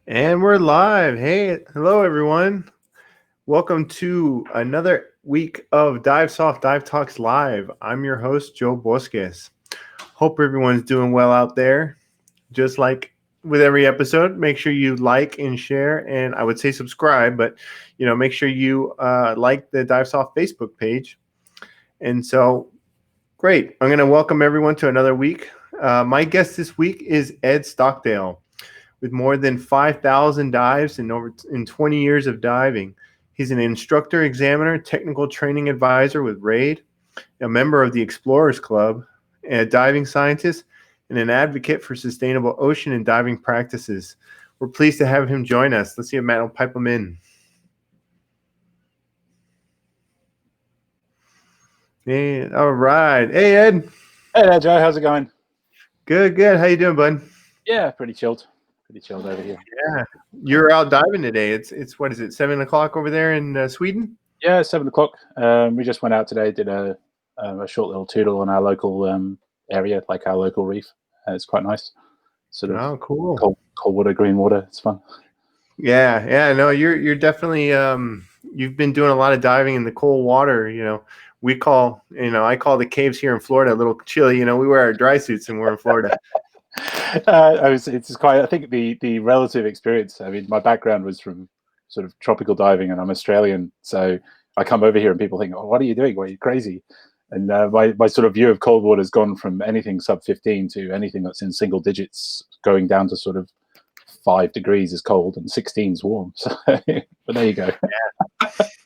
And we're live. Hey, hello everyone. Welcome to another week of Divesoft Dive Talks Live. I'm your host, Joe Bosques. Hope everyone's doing well out there. Just like with every episode, make sure you like and share, and I would say subscribe, but make sure you like the Divesoft Facebook page. And so, great. I'm going to welcome everyone to another week. My guest this week is Edd Stockdale. With more than 5,000 dives and over 20 years of diving. He's an instructor, examiner, technical training advisor with RAID, a member of the Explorers Club, a diving scientist, and an advocate for sustainable ocean and diving practices. We're pleased to have him join us. Let's see if Matt will pipe him in. Hey, all right. Hey, Ed. Hey there, Joe. How's it going? Good, good. How you doing, bud? Yeah, pretty chilled. Pretty chilled over here. Yeah. You're out diving today. It's what is it, 7 o'clock over there in Sweden? Yeah, it's 7 o'clock. We just went out today, did a short little toodle on our local area, like our local reef. It's quite nice. Sort of cool. Cold water, green water. It's fun. Yeah. No, you're definitely you've been doing a lot of diving in the cold water. I call the caves here in Florida a little chilly. We wear our dry suits and we're in Florida. It's quite. I think the relative experience. I mean, my background was from sort of tropical diving, and I'm Australian, so I come over here and people think, "Oh, what are you doing? What are you crazy?" And my sort of view of cold water has gone from anything sub 15 to anything that's in single digits, going down to sort of 5 degrees is cold and 16 is warm. So, but there you go.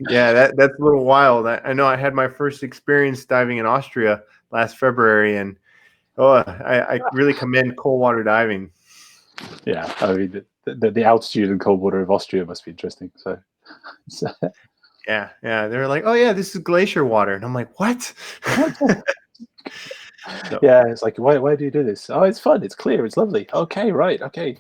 Yeah, that's a little wild. I know I had my first experience diving in Austria last February, and I really commend cold water diving. Yeah, I mean the altitude and cold water of Austria must be interesting. So. Yeah, they're like, oh yeah, this is glacier water, and I'm like, what? So, yeah, it's like, why do you do this? Oh, it's fun. It's clear. It's lovely. Okay, right. Okay.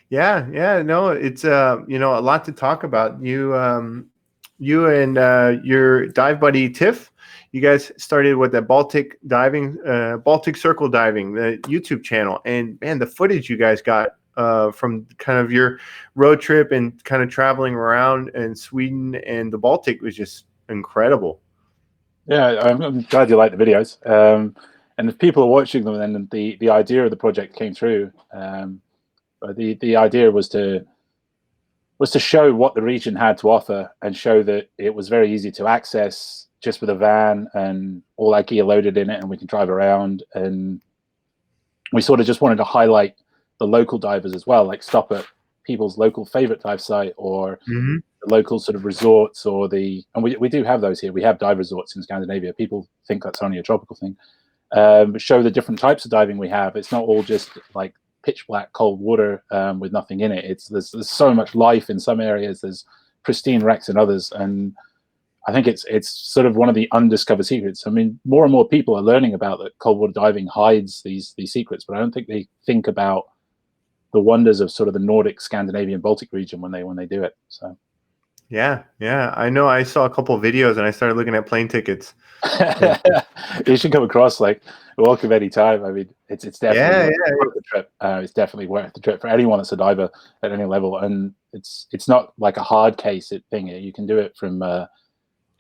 Yeah. No, it's a lot to talk about. You and your dive buddy Tiff, you guys started with the Baltic Circle diving, the YouTube channel, and man, the footage you guys got from kind of your road trip and kind of traveling around in Sweden and the Baltic was just incredible. Yeah, I'm glad you like the videos. And if people are watching them, then the idea of the project came through. The idea was to show what the region had to offer and show that it was very easy to access just with a van and all our gear loaded in it, and we can drive around. And we sort of just wanted to highlight the local divers as well, like stop at people's local favorite dive site or the local sort of resorts and we do have those here. We have dive resorts in Scandinavia. People think that's only a tropical thing. Show the different types of diving we have. It's not all just like pitch black cold water with nothing in it. There's so much life in some areas. There's pristine wrecks in others, and I think it's sort of one of the undiscovered secrets. I mean, more and more people are learning about that cold water diving hides these secrets, but I don't think they think about the wonders of sort of the Nordic, Scandinavian, Baltic region when they do it. So. Yeah. I know. I saw a couple of videos and I started looking at plane tickets. You should come across. Like, welcome anytime. I mean, it's definitely worth the trip. It's definitely worth the trip for anyone that's a diver at any level. And it's not like a hard case thing. You can do it from.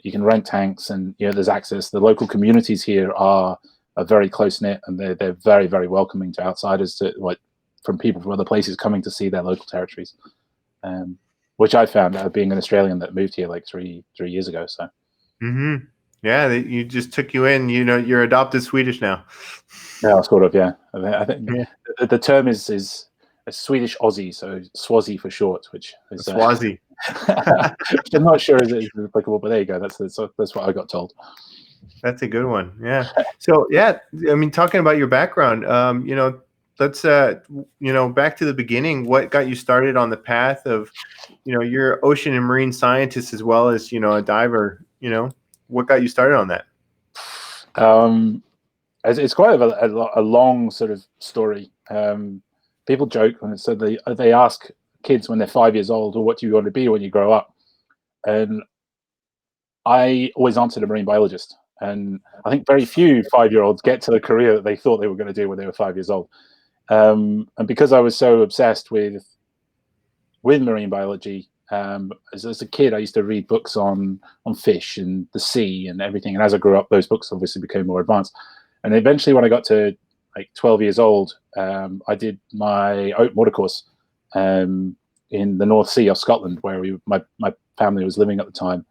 You can rent tanks, and there's access. The local communities here are very close knit, and they're very, very welcoming to outsiders, from people from other places coming to see their local territories. Which I found being an Australian that moved here like three years ago. So. Yeah, you just took you in. You're adopted Swedish now. Yeah, sort of. Yeah, I think the term is a Swedish Aussie, so Swazi for short, which is Swazi. Which I'm not sure is applicable, but there you go. That's what I got told. That's a good one. Yeah. So yeah, I mean, talking about your background, let's back to the beginning. What got you started on the path of, you're ocean and marine scientist as well as a diver. What got you started on that? It's quite a long sort of story. People joke when they ask kids when they're 5 years old, "Or what do you want to be when you grow up?" And I always answered a marine biologist. And I think very few 5-year-olds get to the career that they thought they were going to do when they were 5 years old. And because I was so obsessed with marine biology, as a kid, I used to read books on fish and the sea and everything. And as I grew up, those books obviously became more advanced. And eventually, when I got to like 12 years old, I did my open water course in the North Sea of Scotland, where my family was living at the time.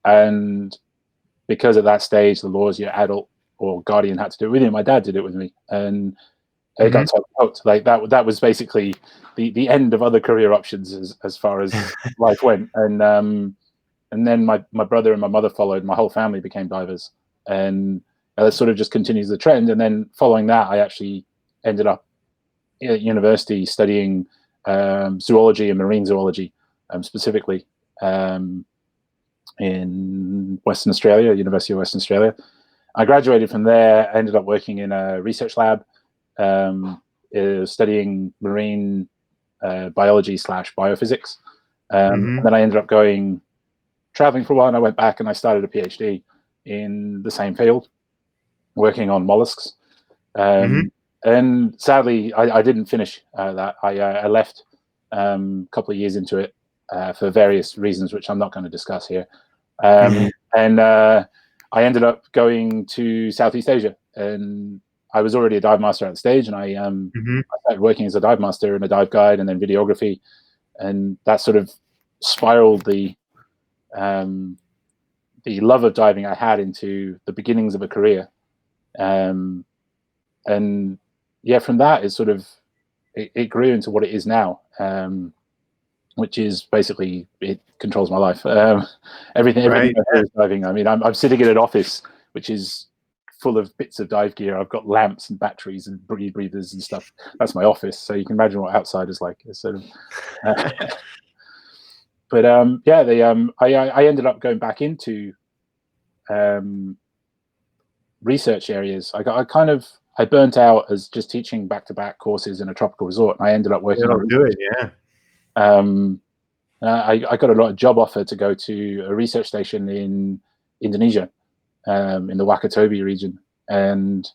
And because at that stage, the laws, your adult or guardian had to do it with you. My dad did it with me, and it got so hooked. Like that was basically the end of other career options as far as life went. And then my brother and my mother followed. My whole family became divers, and that sort of just continues the trend. And then following that, I actually ended up at university studying zoology and marine zoology, specifically in Western Australia, University of Western Australia. I graduated from there. I ended up working in a research lab, studying marine biology / biophysics. And then I ended up traveling for a while, and I went back and I started a PhD in the same field, working on mollusks. And sadly, I didn't finish that. I left a couple of years into it for various reasons, which I'm not going to discuss here. And I ended up going to Southeast Asia, and I was already a dive master at the stage, and I started working as a dive master and a dive guide, and then videography, and that sort of spiraled the love of diving I had into the beginnings of a career. And yeah, from that, it grew into what it is now, which is basically, it controls my life. Everything I do is diving. I mean, I'm sitting in an office which is full of bits of dive gear. I've got lamps and batteries and breathers and stuff. That's my office. So you can imagine what outside is like. It's sort of, but yeah, I ended up going back into research areas. I burnt out as just teaching back-to-back courses in a tropical resort, and I ended up working on it. Yeah. I got a job offer to go to a research station in Indonesia, in the Wakatobi region, and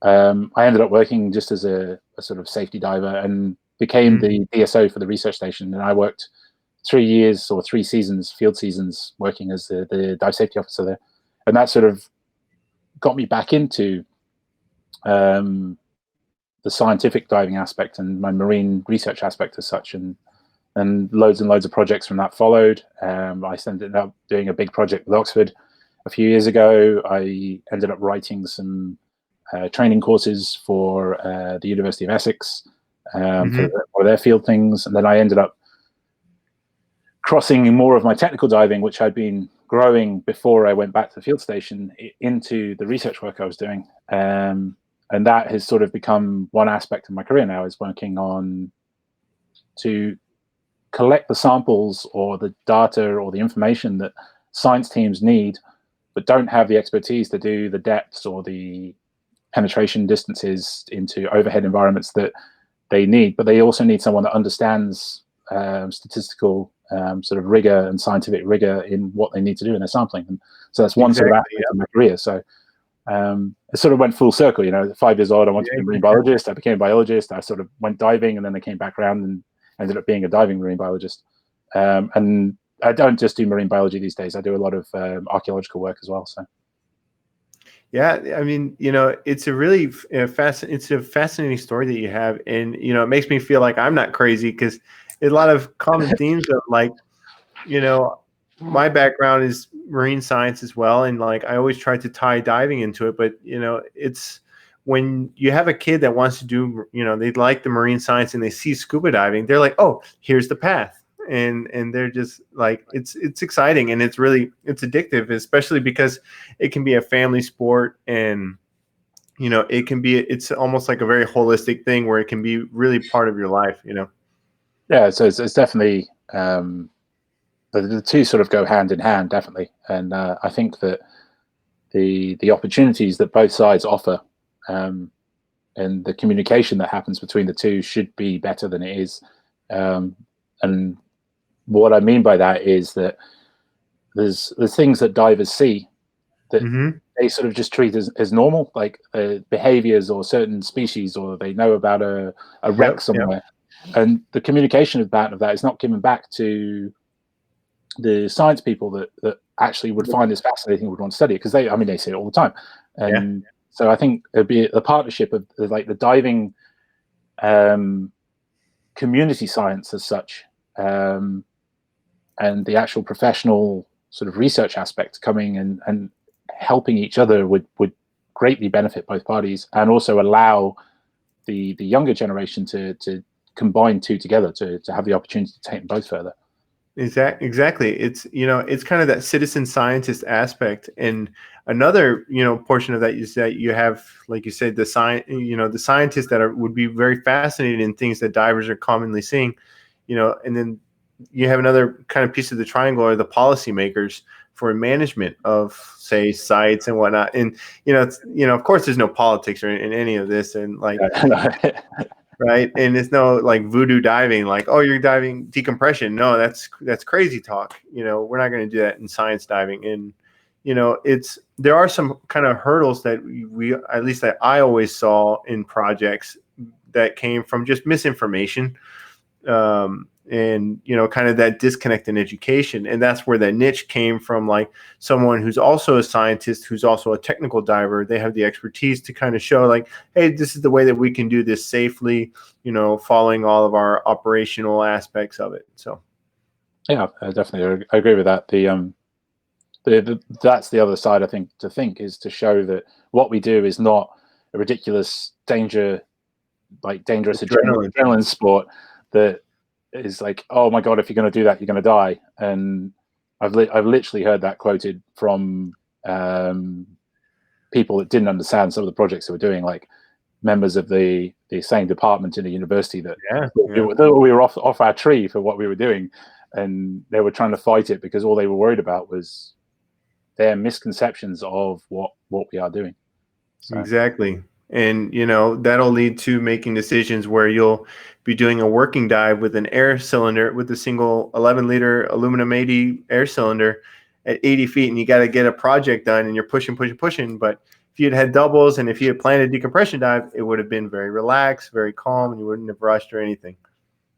I ended up working just as a sort of safety diver and became the DSO for the research station. And I worked 3 years or 3 seasons, field seasons, working as the dive safety officer there, and that sort of got me back into the scientific diving aspect and my marine research aspect as such, and loads and loads of projects from that followed. I ended up doing a big project with Oxford a few years ago. I ended up writing some training courses for the University of Essex for one of their field things, and then I ended up crossing more of my technical diving, which I'd been growing before I went back to the field station, into the research work I was doing. And that has sort of become one aspect of my career now, is working on to collect the samples or the data or the information that science teams need, but don't have the expertise to do the depths or the penetration distances into overhead environments that they need. But they also need someone that understands statistical sort of rigor and scientific rigor in what they need to do in their sampling. And so that's one sort of aspect of my career. So it sort of went full circle, you know. 5 years old, I wanted to be a marine biologist. I became a biologist. I sort of went diving, and then I came back around and ended up being a diving marine biologist. And I don't just do marine biology these days. I do a lot of archaeological work as well. So. Yeah, I mean, you know, it's a really fascinating story that you have, and you know, it makes me feel like I'm not crazy, because a lot of common themes of, like, you know, my background is marine science as well, and like I always try to tie diving into it, but you know, it's when you have a kid that wants to do, you know, they like the marine science and they see scuba diving, they're like, oh, here's the path, and they're just like, it's exciting, and it's addictive, especially because it can be a family sport, and you know, it's almost like a very holistic thing where it can be really part of your life, you know. Yeah, so it's definitely the two sort of go hand in hand, definitely. And I think that the opportunities that both sides offer, and the communication that happens between the two, should be better than it is. And what I mean by that is that there's things that divers see that Mm-hmm. they sort of just treat as normal, like behaviors or certain species, or they know about a wreck Yep. Yep. somewhere. And the communication of that is not given back to the science people that actually would find this fascinating, would want to study it, because they see it all the time. Yeah. And so I think it'd be a partnership of like the diving community science as such, and the actual professional sort of research aspect coming and helping each other would greatly benefit both parties, and also allow the younger generation to combine two together to have the opportunity to take them both further. Exactly. It's it's kind of that citizen scientist aspect, and another portion of that is that you have, like you said, the the scientists that would be very fascinated in things that divers are commonly seeing, and then you have another kind of piece of the triangle, are the policymakers for management of, say, sites and whatnot. And of course, there's no politics or in any of this, and like. Right. And it's no like voodoo diving, like, oh, you're diving decompression. No, that's crazy talk. We're not going to do that in science diving. And, there are some kind of hurdles that we, at least that I always saw in projects, that came from just misinformation. And kind of that disconnect in education, and that's where that niche came from. Like someone who's also a scientist, who's also a technical diver, they have the expertise to kind of show, like, hey, this is the way that we can do this safely, following all of our operational aspects of it. So yeah, definitely, I agree with that. That's the other side, I think, is to show that what we do is not a ridiculous dangerous adrenaline. adrenaline sport that is like, oh my god, if you're going to do that, you're going to die. And I've literally heard that quoted from people that didn't understand some of the projects that we're doing, like members of the same department in a university that we were off our tree for what we were doing, and they were trying to fight it because all they were worried about was their misconceptions of what we are doing. So. Exactly. And, that'll lead to making decisions where you'll be doing a working dive with an air cylinder, with a single 11-liter aluminum 80 air cylinder at 80 feet, and you got to get a project done, and you're pushing. But if you had doubles, and if you had planned a decompression dive, it would have been very relaxed, very calm, and you wouldn't have rushed or anything.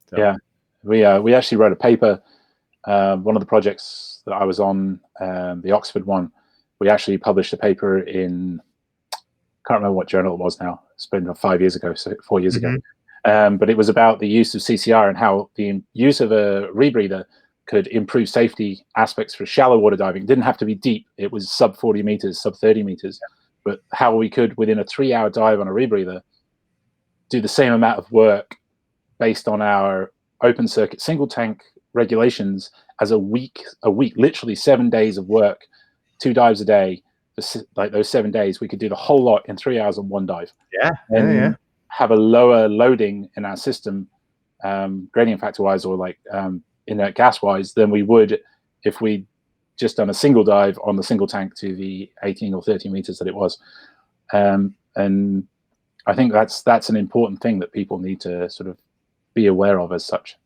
So. Yeah. We actually wrote a paper. One of the projects that I was on, the Oxford one, we actually published a paper in, can't remember what journal it was now. It's been 5 years ago, so 4 years ago. But it was about the use of CCR and how the use of a rebreather could improve safety aspects for shallow water diving. It didn't have to be deep. It was sub 40 meters, sub 30 meters. But how we could, within a 3-hour dive on a rebreather, do the same amount of work based on our open circuit single tank regulations as a week, literally 7 days of work, 2 dives a day. Like those 7 days, we could do the whole lot in 3 hours on one dive. Yeah. Have a lower loading in our system, gradient factor wise, or like inert gas wise, than we would if we just done a single dive on the single tank to the 18 or 30 meters that it was. And I think that's an important thing that people need to sort of be aware of as such.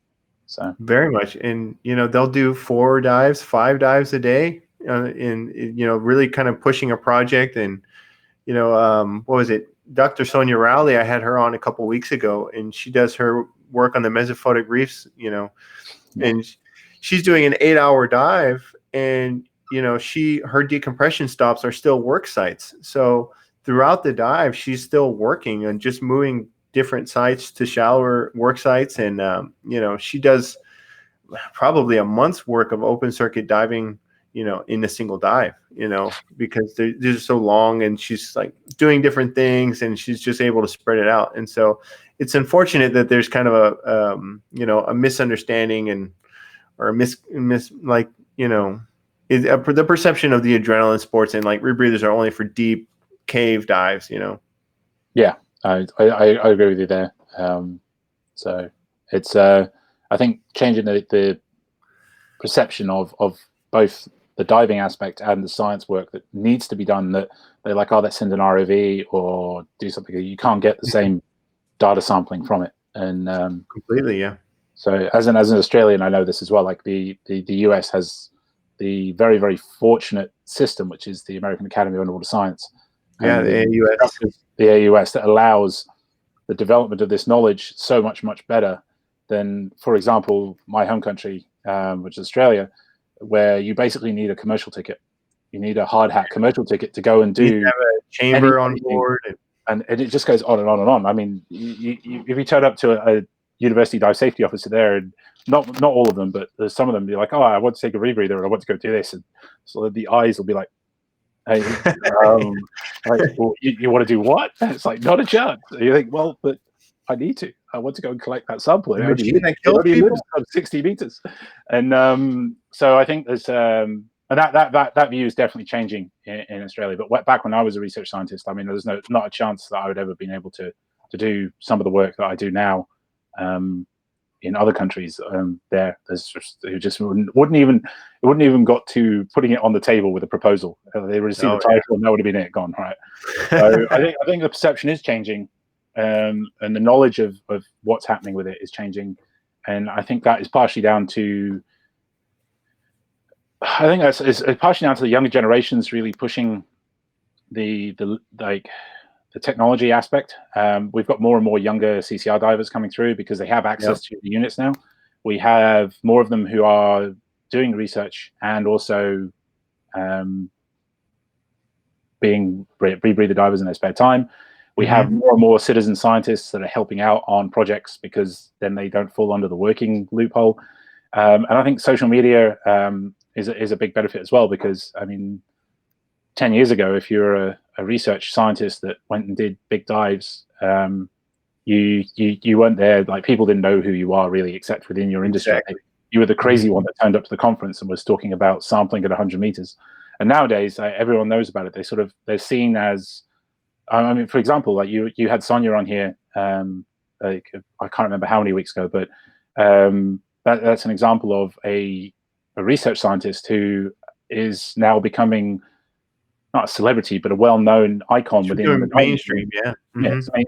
So very much. And they'll do 4 dives, 5 dives a day, in really kind of pushing a project. And what was it, Dr. Sonia Rowley, I had her on a couple weeks ago, and she does her work on the mesophotic reefs, and she's doing an 8-hour dive, and her decompression stops are still work sites. So throughout the dive, she's still working and just moving different sites to shallower work sites. And she does probably a month's work of open circuit diving, in a single dive, because they're so long, and she's like doing different things, and she's just able to spread it out. And so it's unfortunate that there's kind of a misunderstanding or the perception of the adrenaline sports, and like rebreathers are only for deep cave dives, Yeah, I agree with you there. So it's I think changing the perception of both the diving aspect and the science work that needs to be done, that they're like, oh, let's send an ROV or do something. You can't get the same data sampling from it. And completely, yeah. So as an Australian, I know this as well. Like the US has the very, very fortunate system, which is the American Academy of Underwater Science. Yeah, And the AUS. The AUS that allows the development of this knowledge so much, much better than, for example, my home country, which is Australia, where you basically need a commercial ticket. You need a hard hat commercial ticket to go and You need to do have a chamber on board. and it just goes on and on and on. I mean, if you turn up to a university dive safety officer there, and not all of them, but there's some of them be like, oh, I want to take a rebreather and I want to go do this, and so the eyes will be like, hey, like, well, you want to do what? And it's like, not a chance. And you think, well, but I need to. I want to go and collect that sample. The machine that kills It only people. lives on 60 meters, and so I think there's and that view is definitely changing in Australia. But back when I was a research scientist, I mean, there's not a chance that I would ever been able to do some of the work that I do now in other countries. There's just wouldn't even got to putting it on the table with a proposal. They would see the title, and that would have been it, gone, right? So I think the perception is changing, and the knowledge of what's happening with it is changing, and I think that is partially down to. I think it's partially down to the younger generations really pushing the technology aspect. We've got more and more younger CCR divers coming through because they have access to the units now. We have more of them who are doing research and also being rebreather divers in their spare time. We have more and more citizen scientists that are helping out on projects because then they don't fall under the working loophole. And I think social media is a big benefit as well, because I mean, 10 years ago, if you're a research scientist that went and did big dives, you weren't there. Like, people didn't know who you are really, except within your industry. Exactly. You were the crazy one that turned up to the conference and was talking about sampling at 100 meters. And nowadays, everyone knows about it. They're seen as, I mean, for example, like you had Sonia on here, like, I can't remember how many weeks ago, but that's an example of a research scientist who is now becoming not a celebrity, but a well-known icon within the mainstream.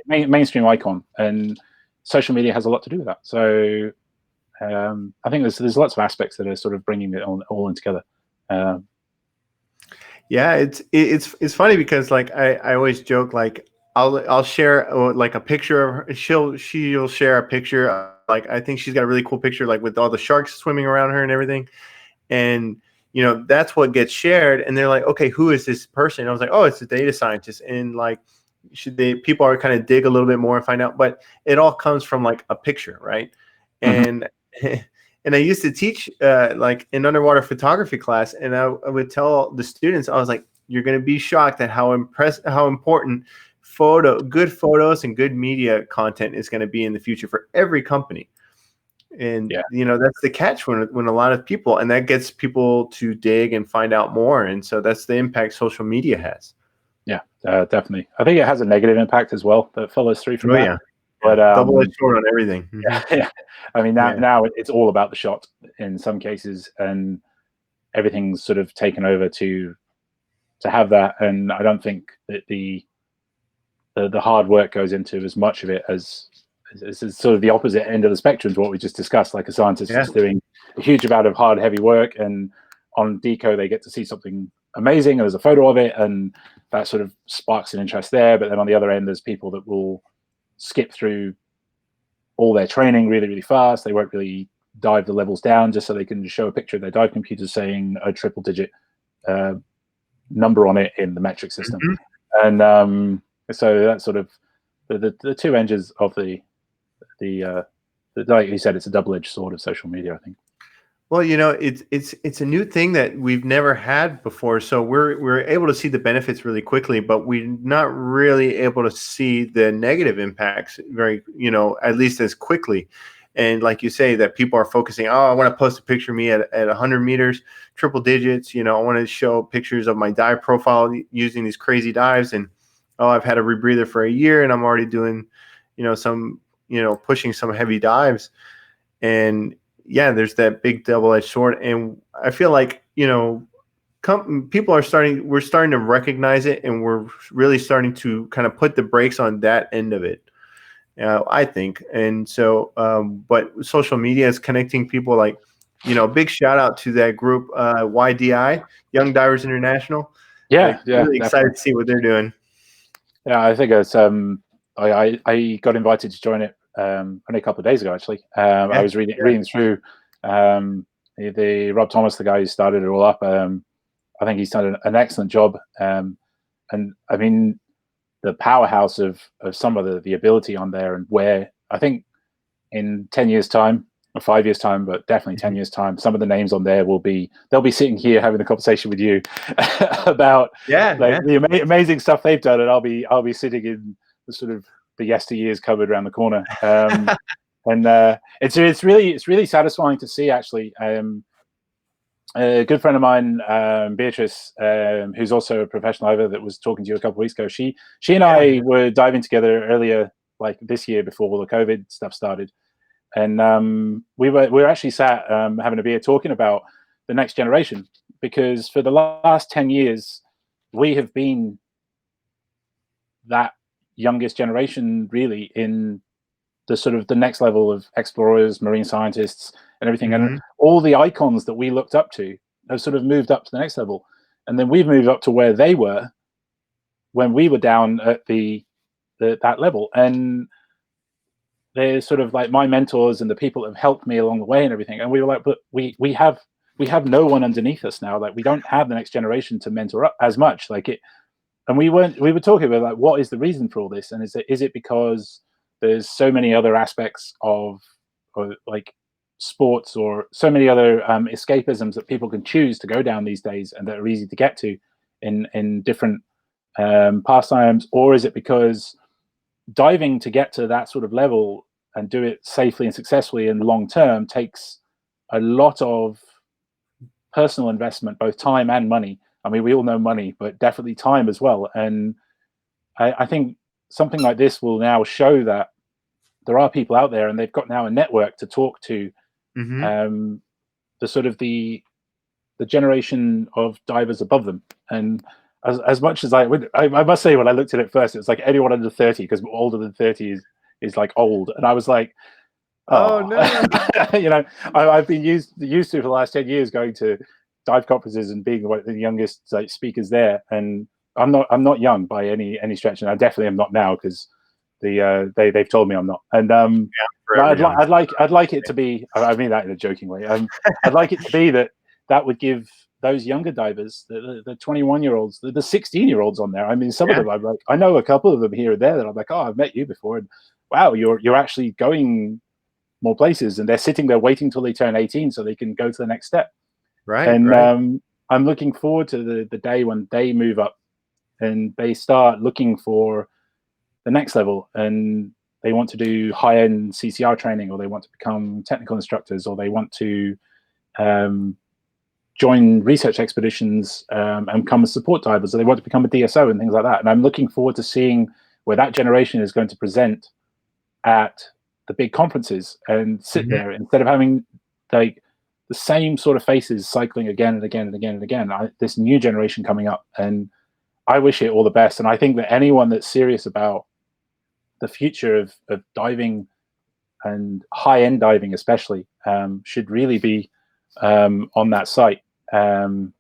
Mainstream icon, and social media has a lot to do with that. So I think there's lots of aspects that are sort of bringing it all in together. Yeah, it's funny because, like, I always joke, like, I'll share like a picture of her. She'll share a picture. Like, I think she's got a really cool picture, like with all the sharks swimming around her and everything. And, you know, that's what gets shared. And they're like, okay, who is this person? And I was like, oh, it's a data scientist. And like, people are kind of dig a little bit more and find out, but it all comes from like a picture. Right. And, and I used to teach like in underwater photography class. And I would tell the students, I was like, you're going to be shocked at how important good photos and good media content is going to be in the future for every company. And, you know, that's the catch when a lot of people, and that gets people to dig and find out more. And so that's the impact social media has. Yeah, definitely. I think it has a negative impact as well that follows through from that. Yeah. But double-edged sword on everything. Yeah. I mean, now it's all about the shot in some cases, and everything's sort of taken over to have that. And I don't think that the hard work goes into as much of it as sort of the opposite end of the spectrum to what we just discussed. Like, a scientist is doing a huge amount of hard, heavy work, and on Deco they get to see something amazing, and there's a photo of it, and that sort of sparks an interest there. But then on the other end, there's people that will skip through all their training really, really fast. They won't really dive the levels down just so they can show a picture of their dive computer saying a triple-digit number on it in the metric system. And so that's sort of the two engines of the like you said, it's a double-edged sword of social media, I think. Well, you know, it's a new thing that we've never had before. So we're able to see the benefits really quickly, but we're not really able to see the negative impacts very, you know, at least as quickly. And like you say, that people are focusing, oh, I want to post a picture of me at 100 meters, triple digits. You know, I want to show pictures of my dive profile using these crazy dives. And, oh, I've had a rebreather for a year and I'm already doing, you know, pushing some heavy dives. And yeah, there's that big double-edged sword. And I feel like, you know, we're starting to recognize it, and we're really starting to kind of put the brakes on that end of it, I think. And so, but social media is connecting people. Like, big shout out to that group, YDI, Young Divers International. Yeah, Really excited definitely. to see what they're doing. Yeah, I think it's I got invited to join it only a couple of days ago. Actually, I was reading through the Rob Thomas, the guy who started it all up. I think he's done an excellent job. And I mean, the powerhouse of some of the ability on there, and where I think in 10 years time or 5 years time, but definitely 10 years time, some of the names on there they'll be sitting here having a conversation with you about the amazing stuff they've done, and I'll be sitting in the sort of the yesteryears cupboard around the corner. And it's really satisfying to see, actually. A good friend of mine, Beatrice, who's also a professional diver, that was talking to you a couple of weeks ago. She and I were diving together earlier, like this year, before all the COVID stuff started, and we were actually sat having a beer talking about the next generation, because for the last 10 years we have been that youngest generation, really, in the sort of the next level of explorers, marine scientists, and everything. And all the icons that we looked up to have sort of moved up to the next level, and then we've moved up to where they were when we were down at that level. And they're sort of like my mentors and the people that have helped me along the way and everything. And we were like, but we have no one underneath us now. Like, we don't have the next generation to mentor up as much. Like it, and we were talking about, like, what is the reason for all this? And is it because there's so many other aspects of, or like, sports, or so many other escapisms that people can choose to go down these days, and that are easy to get to in different pastimes? Or is it because diving, to get to that sort of level and do it safely and successfully in the long term, takes a lot of personal investment, both time and money? I mean, we all know money, but definitely time as well. And I think something like this will now show that there are people out there, and they've got now a network to talk to the sort of the generation of divers above them. And as much as I must say, when I looked at it first, it was like anyone under 30, because older than 30 is like old. And I was like, oh no. You know, I've been used to for the last 10 years going to dive conferences and being one of the youngest, like, speakers there. And I'm not young by any stretch, and I definitely am not now, because they've told me I'm not. And I'd like it to be, I mean that in a joking way, I'd like it to be that would give those younger divers, the 21-year-olds, the 16-year-olds on there. I mean, some of them, I'm like, I know a couple of them here and there that I'm like, oh, I've met you before, and wow, you're actually going more places, and they're sitting there waiting till they turn 18 so they can go to the next step. And I'm looking forward to the day when they move up and they start looking for the next level, and they want to do high-end CCR training, or they want to become technical instructors, or they want to join research expeditions and become a support divers, or they want to become a DSO and things like that. And I'm looking forward to seeing where that generation is going to present at the big conferences and sit there, instead of having like the same sort of faces cycling again and again and again and again. This new generation coming up, and I wish it all the best. And I think that anyone that's serious about the future of diving, and high-end diving especially, should really be on that site, the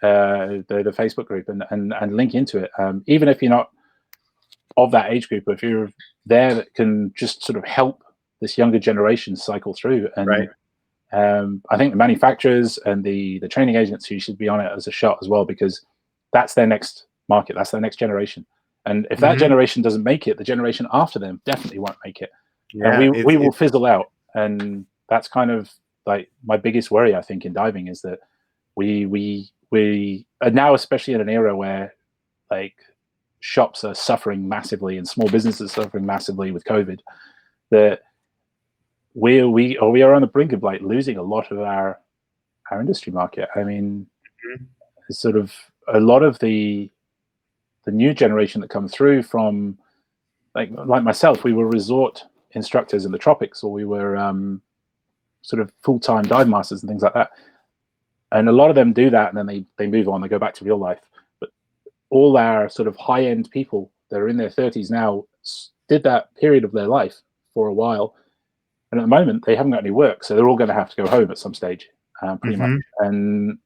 Facebook group, and link into it. Even if you're not of that age group, if you're there, that can just sort of help this younger generation cycle through. And I think the manufacturers and the training agencies should be on it as a shot as well, because that's their next market, that's their next generation. And if that generation doesn't make it, the generation after them definitely won't make it. And we will fizzle out. And that's kind of like my biggest worry, I think, in diving, is that we are now, especially in an era where, like, shops are suffering massively and small businesses are suffering massively with COVID, that we are on the brink of, like, losing a lot of our industry market. I mean, it's sort of a lot of the new generation that come through from, like myself, we were resort instructors in the tropics, or we were sort of full-time dive masters and things like that. And a lot of them do that, and then they move on, they go back to real life. But all our sort of high-end people that are in their 30s now did that period of their life for a while, And at the moment, they haven't got any work, so they're all going to have to go home at some stage, pretty much. And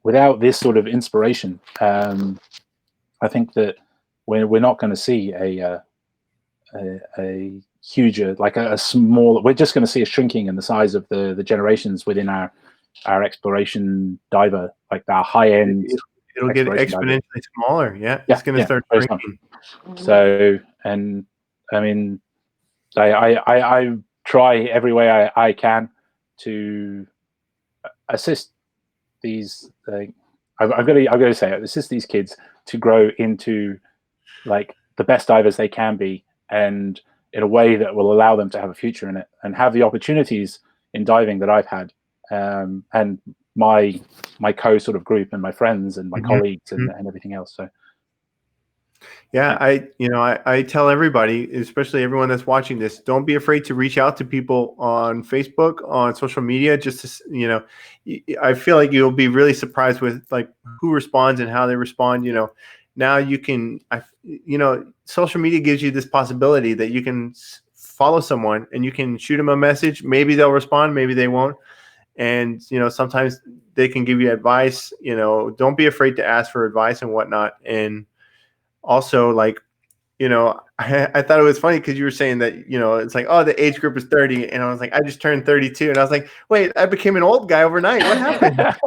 without this sort of inspiration, I think that we're not going to see a huge, like a small. We're just going to see a shrinking in the size of the generations within our exploration diver, like our high end. It'll get exponentially smaller. Yeah, it's going to start shrinking. So, and I mean, I try every way I can to assist these. I've got to say it, assist these kids to grow into like the best divers they can be, and in a way that will allow them to have a future in it and have the opportunities in diving that I've had, and my co sort of group and my friends and my colleagues and everything else. So yeah, I tell everybody, especially everyone that's watching this, don't be afraid to reach out to people on Facebook, on social media. Just to, I feel like you'll be really surprised with like who responds and how they respond. Now you can, social media gives you this possibility that you can follow someone and you can shoot them a message. Maybe they'll respond, maybe they won't. And, sometimes they can give you advice. Don't be afraid to ask for advice and whatnot. And also, like, I thought it was funny because you were saying that, it's like, oh, the age group is 30. And I was like, I just turned 32. And I was like, wait, I became an old guy overnight. What happened?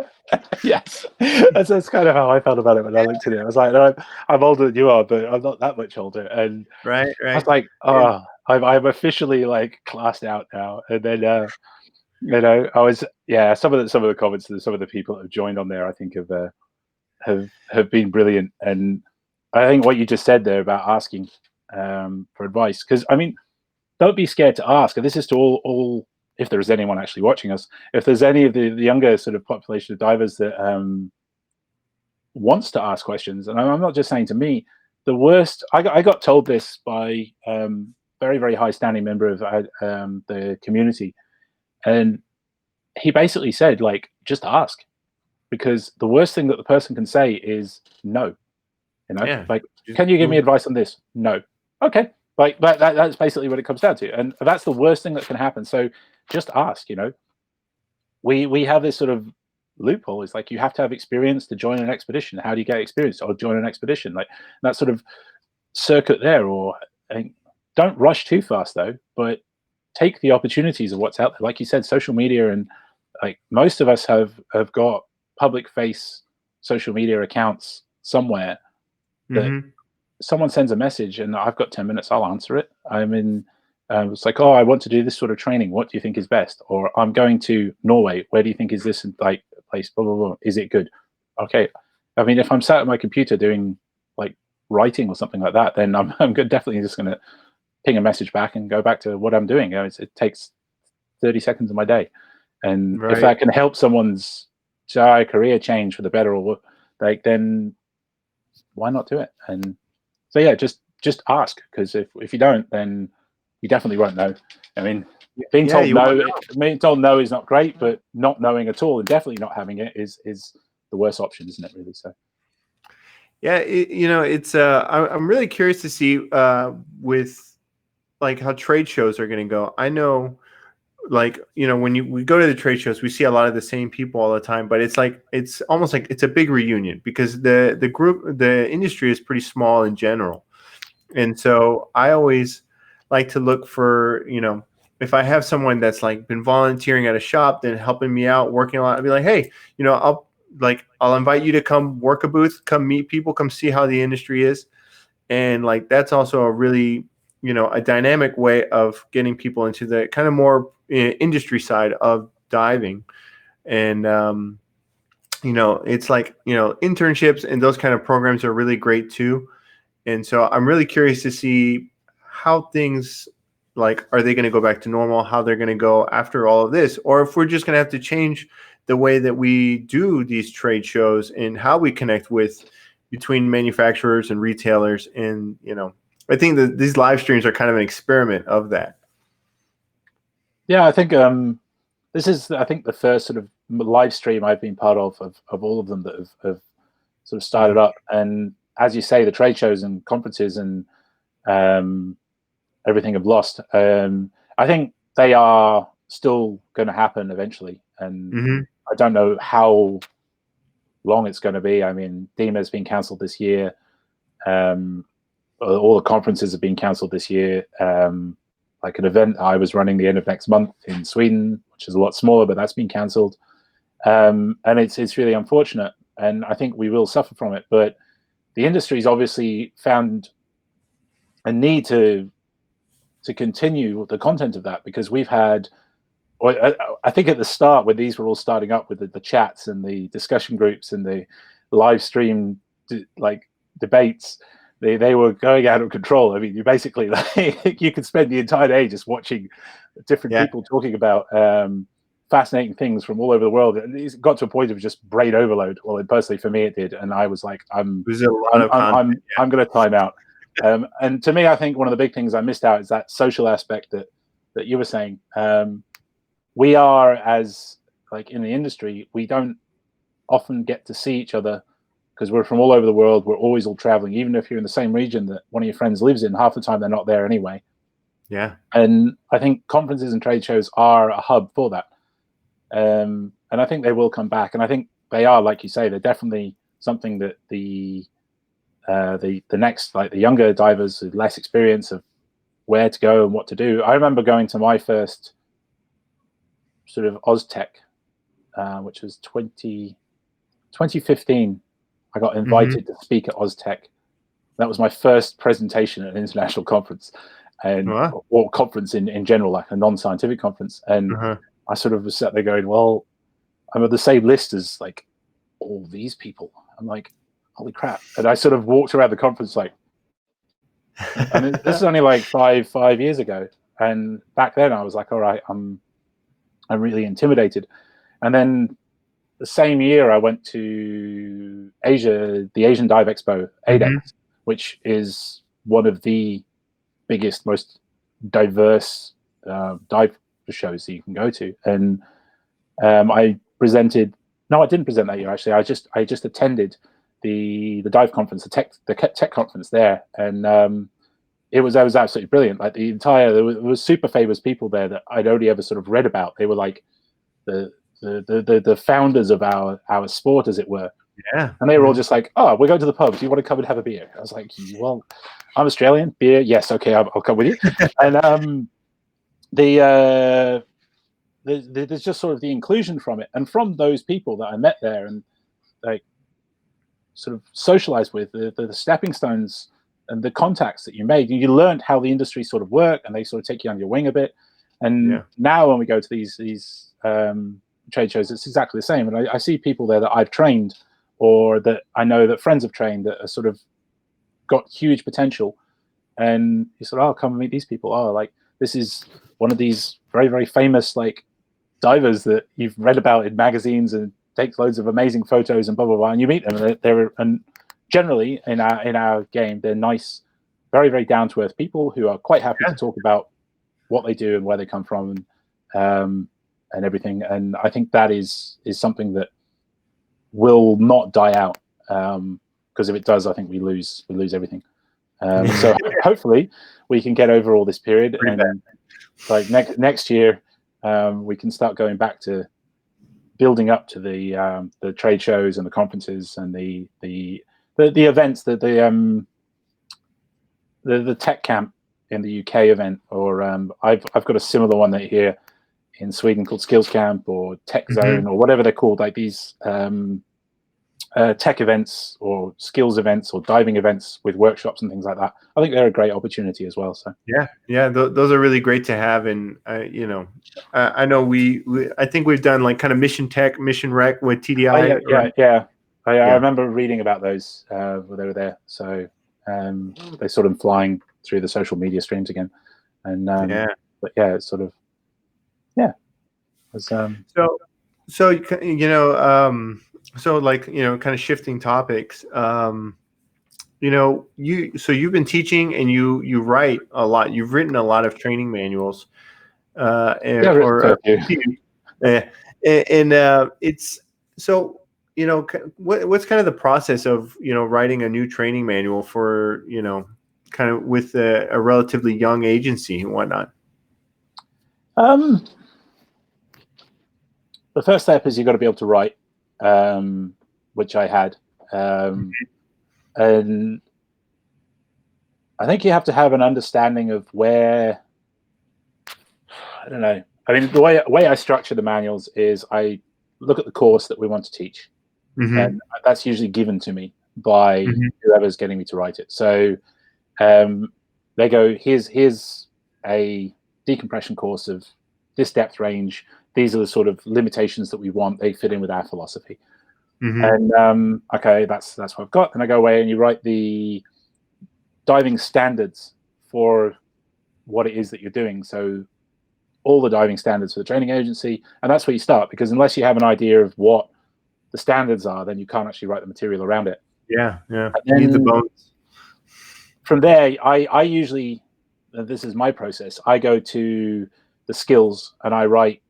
Yes, that's kind of how I felt about it when I looked at it. I was like, no, I'm older than you are, but I'm not that much older. And right. I was like, oh, I'm officially like classed out now. And then, I was, some of the comments and some of the people that have joined on there, I think have been brilliant. And I think what you just said there about asking for advice, because I mean, don't be scared to ask. And this is to all, if there is anyone actually watching us, if there's any of the younger sort of population of divers that wants to ask questions, and I'm not just saying to me, the worst, I got told this by very, very high standing member of the community. And he basically said, like, just ask, because the worst thing that the person can say is no. Like, can you give me advice on this? No. Okay. Like that's basically what it comes down to. And that's the worst thing that can happen. So just ask, we have this sort of loophole. It's like, you have to have experience to join an expedition. How do you get experience or join an expedition? Like that sort of circuit there, don't rush too fast though, but take the opportunities of what's out there. Like you said, social media, and like most of us have got public face social media accounts somewhere that someone sends a message and I've got 10 minutes, I'll answer it. I'm in, it's like, oh, I want to do this sort of training. What do you think is best? Or I'm going to Norway. Where do you think is this like place? Blah, blah, blah. Is it good? Okay. I mean, if I'm sat at my computer doing like writing or something like that, then I'm definitely just going to ping a message back and go back to what I'm doing. It takes 30 seconds of my day. And if that can help someone's career change for the better, or like, then why not do it? And so yeah, just ask, because if you don't, then you definitely won't know. I mean, being told no is not great, but not knowing at all and definitely not having it is the worst option, isn't it? Really. So yeah, it's I'm really curious to see with like how trade shows are going to go. I know, like, when we go to the trade shows, we see a lot of the same people all the time, but it's like, it's almost like it's a big reunion, because the industry is pretty small in general. And so I always like to look for, if I have someone that's like been volunteering at a shop, then helping me out, working a lot, I'd be like, hey, I'll invite you to come work a booth, come meet people, come see how the industry is. And like, that's also a really, a dynamic way of getting people into the kind of more industry side of diving. And, it's like, internships and those kind of programs are really great too. And so I'm really curious to see how things, like, are they going to go back to normal, how they're going to go after all of this, or if we're just going to have to change the way that we do these trade shows and how we connect between manufacturers and retailers. And, I think that these live streams are kind of an experiment of that. Yeah, I think this is, the first sort of live stream I've been part of all of them that have sort of started up. And as you say, the trade shows and conferences and everything have lost. I think they are still going to happen eventually, and I don't know how long it's going to be. I mean, DEMA has been cancelled this year. All the conferences have been cancelled this year. Like an event I was running the end of next month in Sweden, which is a lot smaller, but that's been cancelled. And it's really unfortunate, and I think we will suffer from it. But the industry's obviously found a need to continue the content of that, because we've had, or I think at the start, when these were all starting up with the chats and the discussion groups and the live stream debates, they were going out of control. I mean, you basically you could spend the entire day just watching different people talking about fascinating things from all over the world. And it got to a point of just brain overload. Well, personally for me it did, and I was like, I'm going to time out. And to me, I think one of the big things I missed out is that social aspect that you were saying. We are, as like in the industry, we don't often get to see each other because we're from all over the world. We're always all traveling. Even if you're in the same region that one of your friends lives in, half the time they're not there anyway. Yeah. And I think conferences and trade shows are a hub for that. And I think they will come back. And I think they are, like you say, they're definitely something that the next, like the younger divers with less experience of where to go and what to do. I remember going to my first sort of OzTech, which was 2015. I got invited to speak at OzTech. That was my first presentation at an international conference, and or conference in general, like a non-scientific conference. And I sort of was sat there going, well, I'm on the same list as like all these people. I'm like, holy crap. And I sort of walked around the conference like, and this is only like five years ago. And back then I was like, all right, I'm really intimidated. And then the same year I went to Asia, the Asian Dive Expo, ADEX, which is one of the biggest, most diverse dive shows that you can go to. And I presented, no, I didn't present that year actually. I just attended the dive conference, the tech conference there. And it was absolutely brilliant. Like the entire, there was super famous people there that I'd only ever sort of read about. They were like the founders of our sport, as it were. Yeah. And they were all just like, oh, we're going to the pub. Do you want to come and have a beer? I was like, well, I'm Australian. Beer, yes, okay, I'll come with you. And there's just sort of the inclusion from it. And from those people that I met there and like sort of socialized with, the stepping stones and the contacts that you made, you learned how the industry sort of work, and they sort of take you under your wing a bit. And now when we go to these trade shows, it's exactly the same. And I see people there that I've trained, or that I know that friends have trained, that are sort of got huge potential. And you sort of, oh, come and meet these people. Oh, like this is one of these very, very famous like divers that you've read about in magazines and takes loads of amazing photos and blah blah blah. And you meet them, and they're and generally in our game, they're nice, very, very down to earth people who are quite happy to talk about what they do and where they come from, and everything. And I think that is something that will not die out, because if it does, I think we lose everything. So hopefully we can get over all this period, and like next year we can start going back to building up to the trade shows and the conferences and the events, the tech camp in the UK event, or I've got a similar one that here in Sweden called Skills Camp or Tech Zone or whatever they're called, like these tech events or skills events or diving events with workshops and things like that. I think they're a great opportunity as well. So those are really great to have. And I know I think we've done like kind of mission tech, mission rec with TDI. I remember reading about those when they were there. So they sort of flying through the social media streams again, and but it's sort of was, so like kind of shifting topics. You've been teaching and you write a lot. You've written a lot of training manuals. It's so what's kind of the process of writing a new training manual for kind of with a relatively young agency and whatnot. The first step is you've got to be able to write, which I had. And I think you have to have an understanding of where, I don't know. I mean, the way I structure the manuals is I look at the course that we want to teach. And that's usually given to me by whoever's getting me to write it. So they go, here's a decompression course of this depth range. These are the sort of limitations that we want. They fit in with our philosophy. And okay, that's what I've got. And I go away and you write the diving standards for what it is that you're doing. So all the diving standards for the training agency, and that's where you start, because unless you have an idea of what the standards are, then you can't actually write the material around it. Yeah. You need the bones. From there, I usually, this is my process, I go to the skills and I write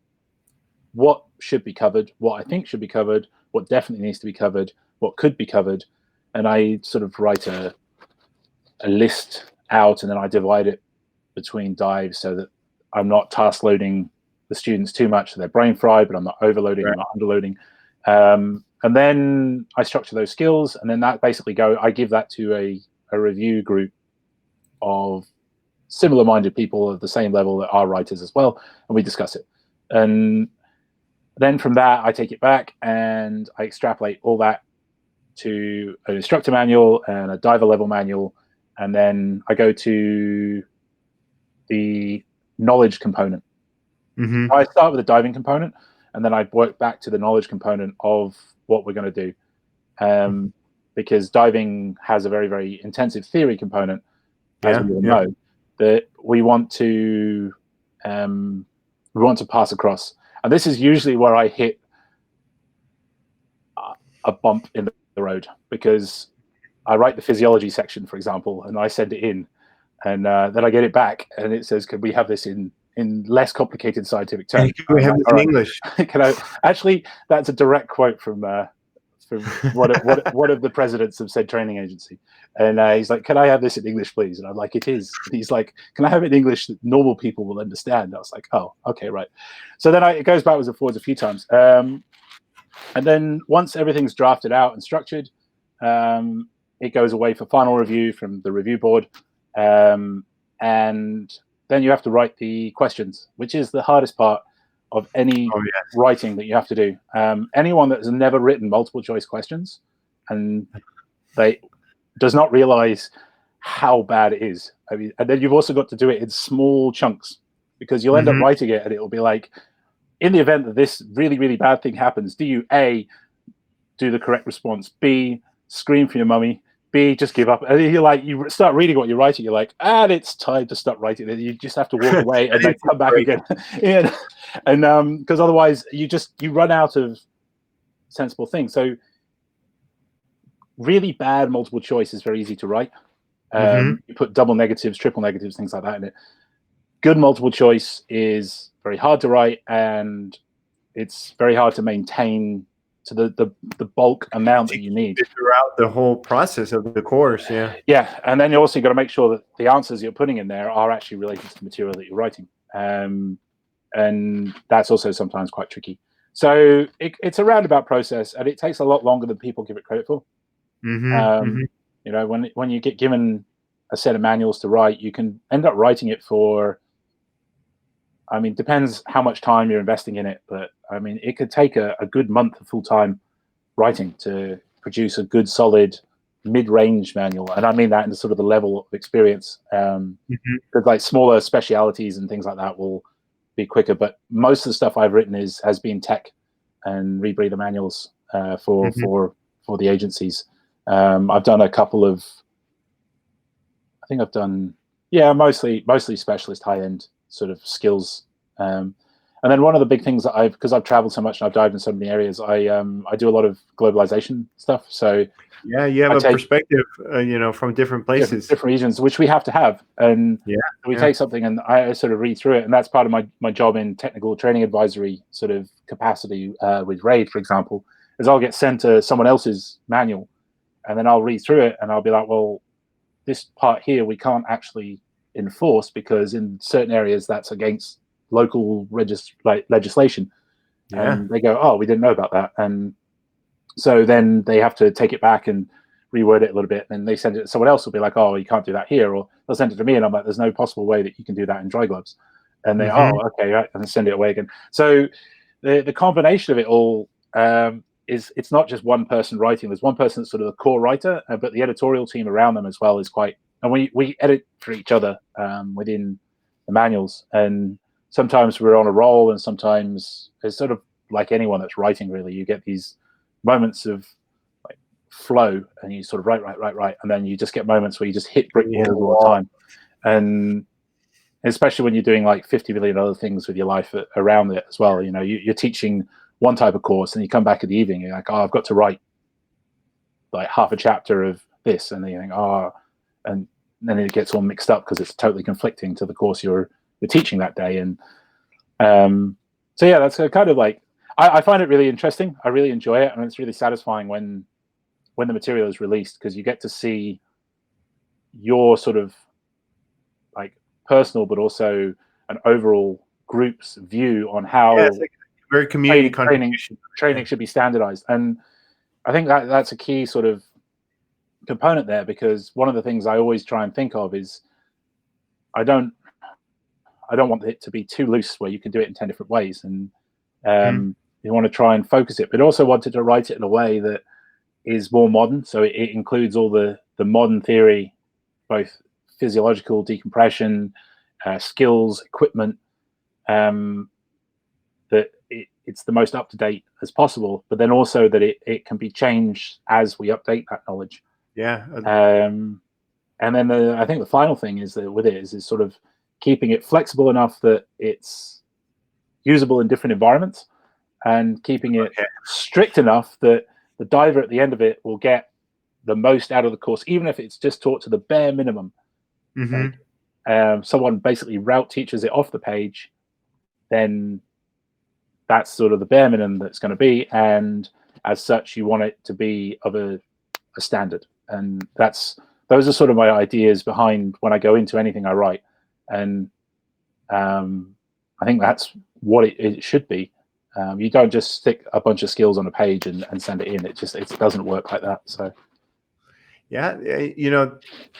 what should be covered, what I think should be covered, what definitely needs to be covered, what could be covered, and I sort of write a list out, and then I divide it between dives so that I'm not task loading the students too much, so they're brain fried, but I'm not overloading, I'm not underloading. And then I structure those skills, and then that basically I give that to a review group of similar-minded people of the same level that are writers as well, and we discuss it. And then from that, I take it back and I extrapolate all that to an instructor manual and a diver level manual, and then I go to the knowledge component. I start with the diving component, and then I work back to the knowledge component of what we're going to do, because diving has a very, very intensive theory component, as we all know, that we want to pass across. And this is usually where I hit a bump in the road, because I write the physiology section, for example, and I send it in, and then I get it back, and it says, "Could we have this in less complicated scientific terms?" Can we have this in English? Can I? Actually, that's a direct quote from one of the presidents of said training agency, and he's like, "Can I have this in English, please?" And I'm like, "It is." And he's like, "Can I have it in English that normal people will understand?" And I was like, "Oh, okay, right." So then it goes backwards and forwards a few times, and then once everything's drafted out and structured, it goes away for final review from the review board, and then you have to write the questions, which is the hardest part of any writing that you have to do. Anyone that has never written multiple choice questions and they does not realize how bad it is. I mean, and then you've also got to do it in small chunks, because you'll end up writing it and it'll be like, in the event that this really, really bad thing happens, do you A, do the correct response, B, scream for your mummy, B, just give up? And you're like, you start reading what you're writing, you're like, and it's time to stop writing. And you just have to walk away and then come back again. And because otherwise you run out of sensible things. So really bad multiple choice is very easy to write. You put double negatives, triple negatives, things like that in it. Good multiple choice is very hard to write, and it's very hard to maintain to the bulk amount that you need throughout the whole process of the course. Yeah, and then you also got to make sure that the answers you're putting in there are actually related to the material that you're writing, and that's also sometimes quite tricky. So it's a roundabout process, and it takes a lot longer than people give it credit for. You know, when you get given a set of manuals to write, you can end up writing it for, I mean, depends how much time you're investing in it, but I mean, it could take a good month of full-time writing to produce a good, solid, mid-range manual. And I mean that in sort of the level of experience. Because like smaller specialities and things like that will be quicker, but most of the stuff I've written has been tech and rebreather manuals for the agencies. I've done a couple of, I think I've done, mostly specialist high-end sort of skills. And then one of the big things that because I've traveled so much and I've dived in so many areas, I do a lot of globalization stuff. So you have a perspective, from different places, different regions, which we have to have. And we take something and I sort of read through it, and that's part of my job in technical training advisory sort of capacity with RAID, for example, is I'll get sent to someone else's manual, and then I'll read through it and I'll be like, well, this part here we can't actually enforce because in certain areas that's against local legislation. Yeah. And they go, oh, we didn't know about that. And so then they have to take it back and reword it a little bit. And they send it, someone else will be like, oh, you can't do that here. Or they'll send it to me. And I'm like, there's no possible way that you can do that in dry gloves. And they, oh, okay, right, and send it away again. So the combination of it all is, it's not just one person writing. There's one person that's sort of the core writer, but the editorial team around them as well is quite, and we edit for each other within the manuals. And sometimes we're on a roll, and sometimes it's sort of like anyone that's writing, really. You get these moments of like flow, and you sort of write, and then you just get moments where you just hit brick walls all the time. And especially when you're doing like 50 million other things with your life around it as well. You know, you're teaching one type of course, and you come back in the evening, you're like, oh, I've got to write like half a chapter of this, and then you think, oh, and then it gets all mixed up because it's totally conflicting to the course you're teaching that day. And so yeah, that's kind of like, I find it really interesting. I really enjoy it, and it's really satisfying when the material is released, because you get to see your sort of like personal, but also an overall group's view on how it's like very community training should be standardized. And I think that's a key sort of component there, because one of the things I always try and think of is I don't want it to be too loose where you can do it in 10 different ways, and you want to try and focus it, but also wanted to write it in a way that is more modern. So it includes all the modern theory, both physiological decompression, skills, equipment, that it's the most up-to-date as possible, but then also that it can be changed as we update that knowledge. Yeah. And then I think the final thing is that with it is sort of keeping it flexible enough that it's usable in different environments, and keeping it strict enough that the diver at the end of it will get the most out of the course, even if it's just taught to the bare minimum. Like, someone basically route teaches it off the page, then that's sort of the bare minimum that's going to be, and as such you want it to be of a standard. And those are sort of my ideas behind when I go into anything I write. And I think that's what it should be. You don't just stick a bunch of skills on a page and send it in. It doesn't work like that. So yeah, you know,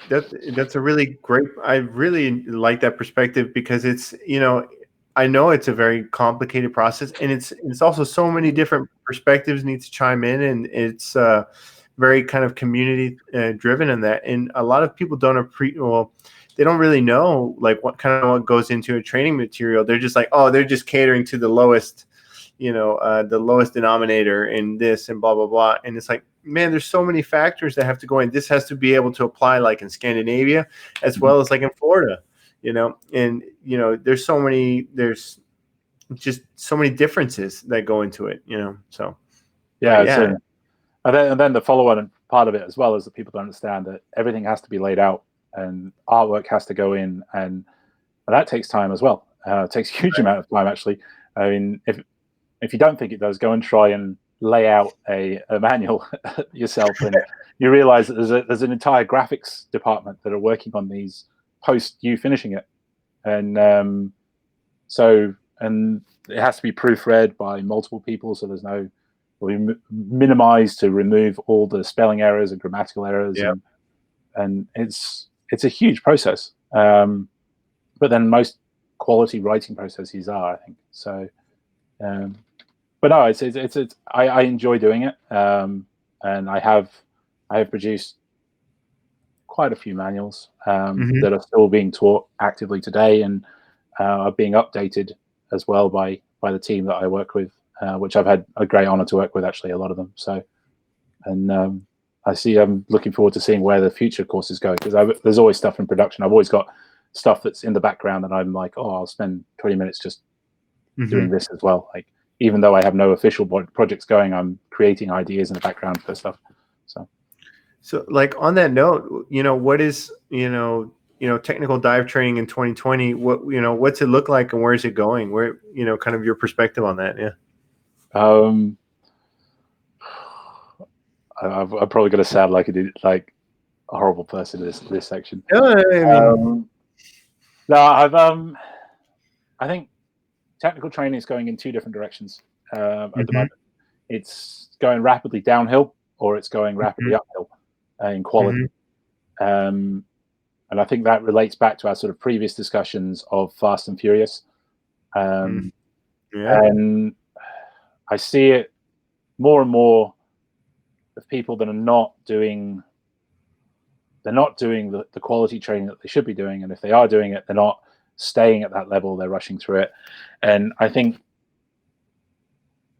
that's a really great, I really like that perspective, because it's, you know it's a very complicated process, and it's also so many different perspectives need to chime in, and it's very kind of community driven in that. And a lot of people they don't really know like what goes into a training material. They're just like, oh, they're just catering to the lowest, the lowest denominator in this and blah, blah, blah. And it's like, man, there's so many factors that have to go in. This has to be able to apply like in Scandinavia as well as like in Florida, and, there's just so many differences that go into it, so. Yeah. Yeah. And then the follow-on part of it as well is that people don't understand that everything has to be laid out, and artwork has to go in, and that takes time as well. It takes a huge amount of time, actually. I mean, if you don't think it does, go and try and lay out a manual yourself, and you realize that there's an entire graphics department that are working on these post you finishing it. And and it has to be proofread by multiple people, so we minimize to remove all the spelling errors and grammatical errors. Yep. And it's a huge process. But then most quality writing processes are, I think. So, but no, I enjoy doing it. And I have produced quite a few manuals that are still being taught actively today, and are being updated as well by the team that I work with, which I've had a great honor to work with, actually, a lot of them. So, and I'm looking forward to seeing where the future courses go, because there's always stuff in production. I've always got stuff that's in the background that I'm like, oh, I'll spend 20 minutes just doing this as well. Like, even though I have no official projects going, I'm creating ideas in the background for stuff. So like on that note, what is, technical dive training in 2020? What's it look like, and where is it going? Where, kind of your perspective on that? Yeah. I'm probably going to sound like a horrible person in this section. No, I mean, no, I think technical training is going in two different directions at the moment. It's going rapidly downhill, or it's going rapidly uphill in quality. And I think that relates back to our sort of previous discussions of Fast and Furious. And I see it more and more of people that are not doing the quality training that they should be doing. And if they are doing it, they're not staying at that level, they're rushing through it. And I think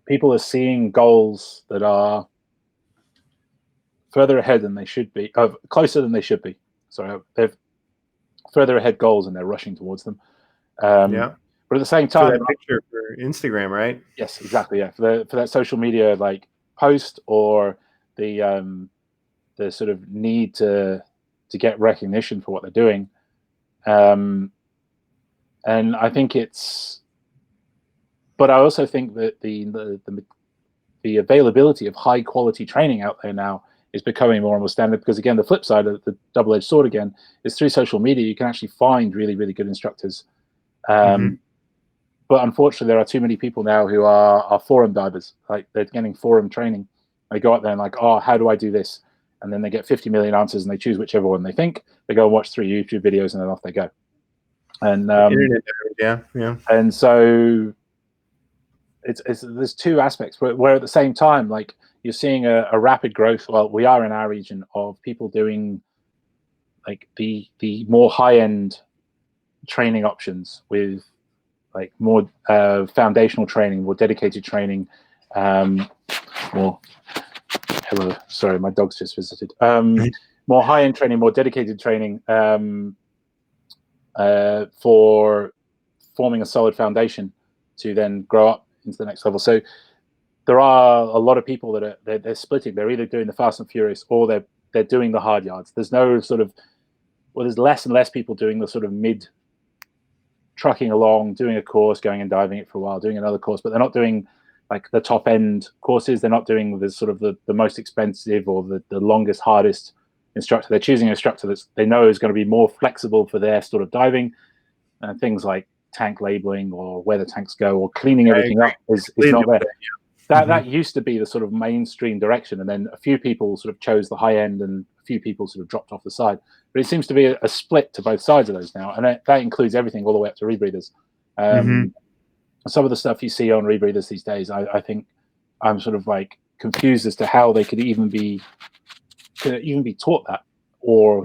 people are seeing goals that are further ahead than they should be, closer than they should be. Sorry, they've further ahead goals and they're rushing towards them. But at the same time, for that picture for Instagram, right? Yes, exactly. Yeah, for that social media like post, or the sort of need to get recognition for what they're doing. And I think but I also think that the availability of high quality training out there now is becoming more and more standard, because again, the flip side of the double-edged sword again is through social media, you can actually find really, really good instructors. But unfortunately, there are too many people now who are forum divers. Like, they're getting forum training. They go out there and like, oh, how do I do this? And then they get 50 million answers and they choose whichever one they think. They go and watch 3 YouTube videos and then off they go. And and so there's two aspects where at the same time, like, you're seeing a rapid growth. Well, we are in our region of people doing like the more high-end training options with like more foundational training, more dedicated training, more hello, sorry, my dog's just visited. More high-end training, more dedicated training for forming a solid foundation to then grow up into the next level. So there are a lot of people that they're splitting. They're either doing the Fast and Furious, or they're doing the hard yards. There's no sort of, well, there's less and less people doing the sort of mid, trucking along, doing a course, going and diving it for a while, doing another course, but they're not doing like the top end courses. They're not doing the sort of the most expensive or the longest, hardest instructor. They're choosing an instructor that they know is going to be more flexible for their sort of diving, and things like tank labeling or where the tanks go or cleaning everything up is not there. That used to be the sort of mainstream direction, and then a few people sort of chose the high end and a few people sort of dropped off the side. But it seems to be a split to both sides of those now, and that includes everything all the way up to rebreathers. Some of the stuff you see on rebreathers these days, I think I'm sort of like confused as to how they could even be taught that, or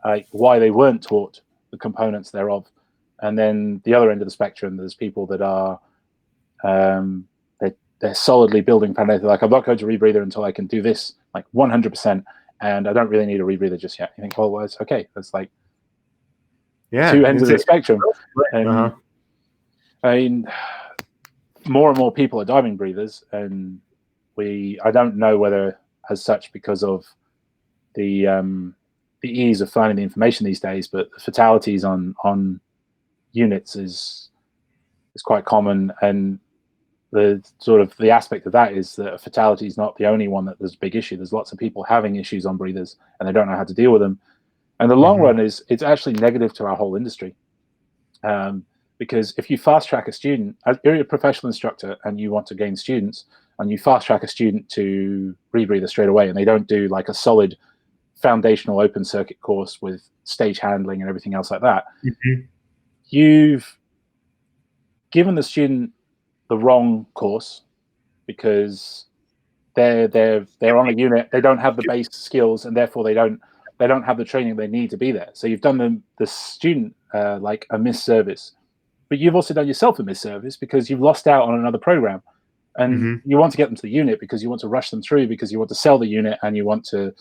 like why they weren't taught the components thereof. And then the other end of the spectrum, there's people that are they're solidly building foundation. Like, I'm not going to rebreather until I can do this like 100%, and I don't really need a rebreather just yet. You think, well, it's okay. That's like two ends of the spectrum. And I mean, more and more people are diving breathers, and I don't know whether as such because of the ease of finding the information these days, but the fatalities on units is quite common. And the sort of the aspect of that is that fatality is not the only one that there's a big issue. There's lots of people having issues on breathers and they don't know how to deal with them. And the long run is it's actually negative to our whole industry. Because if you fast track a student, you're a professional instructor and you want to gain students, and you fast track a student to rebreather straight away, and they don't do like a solid foundational open circuit course with stage handling and everything else like that, you've given the student the wrong course, because they're on a unit, they don't have the base skills, and therefore they don't have the training they need to be there. So you've done the student like a misservice, but you've also done yourself a misservice, because you've lost out on another program, and you want to get them to the unit because you want to rush them through, because you want to sell the unit and you want to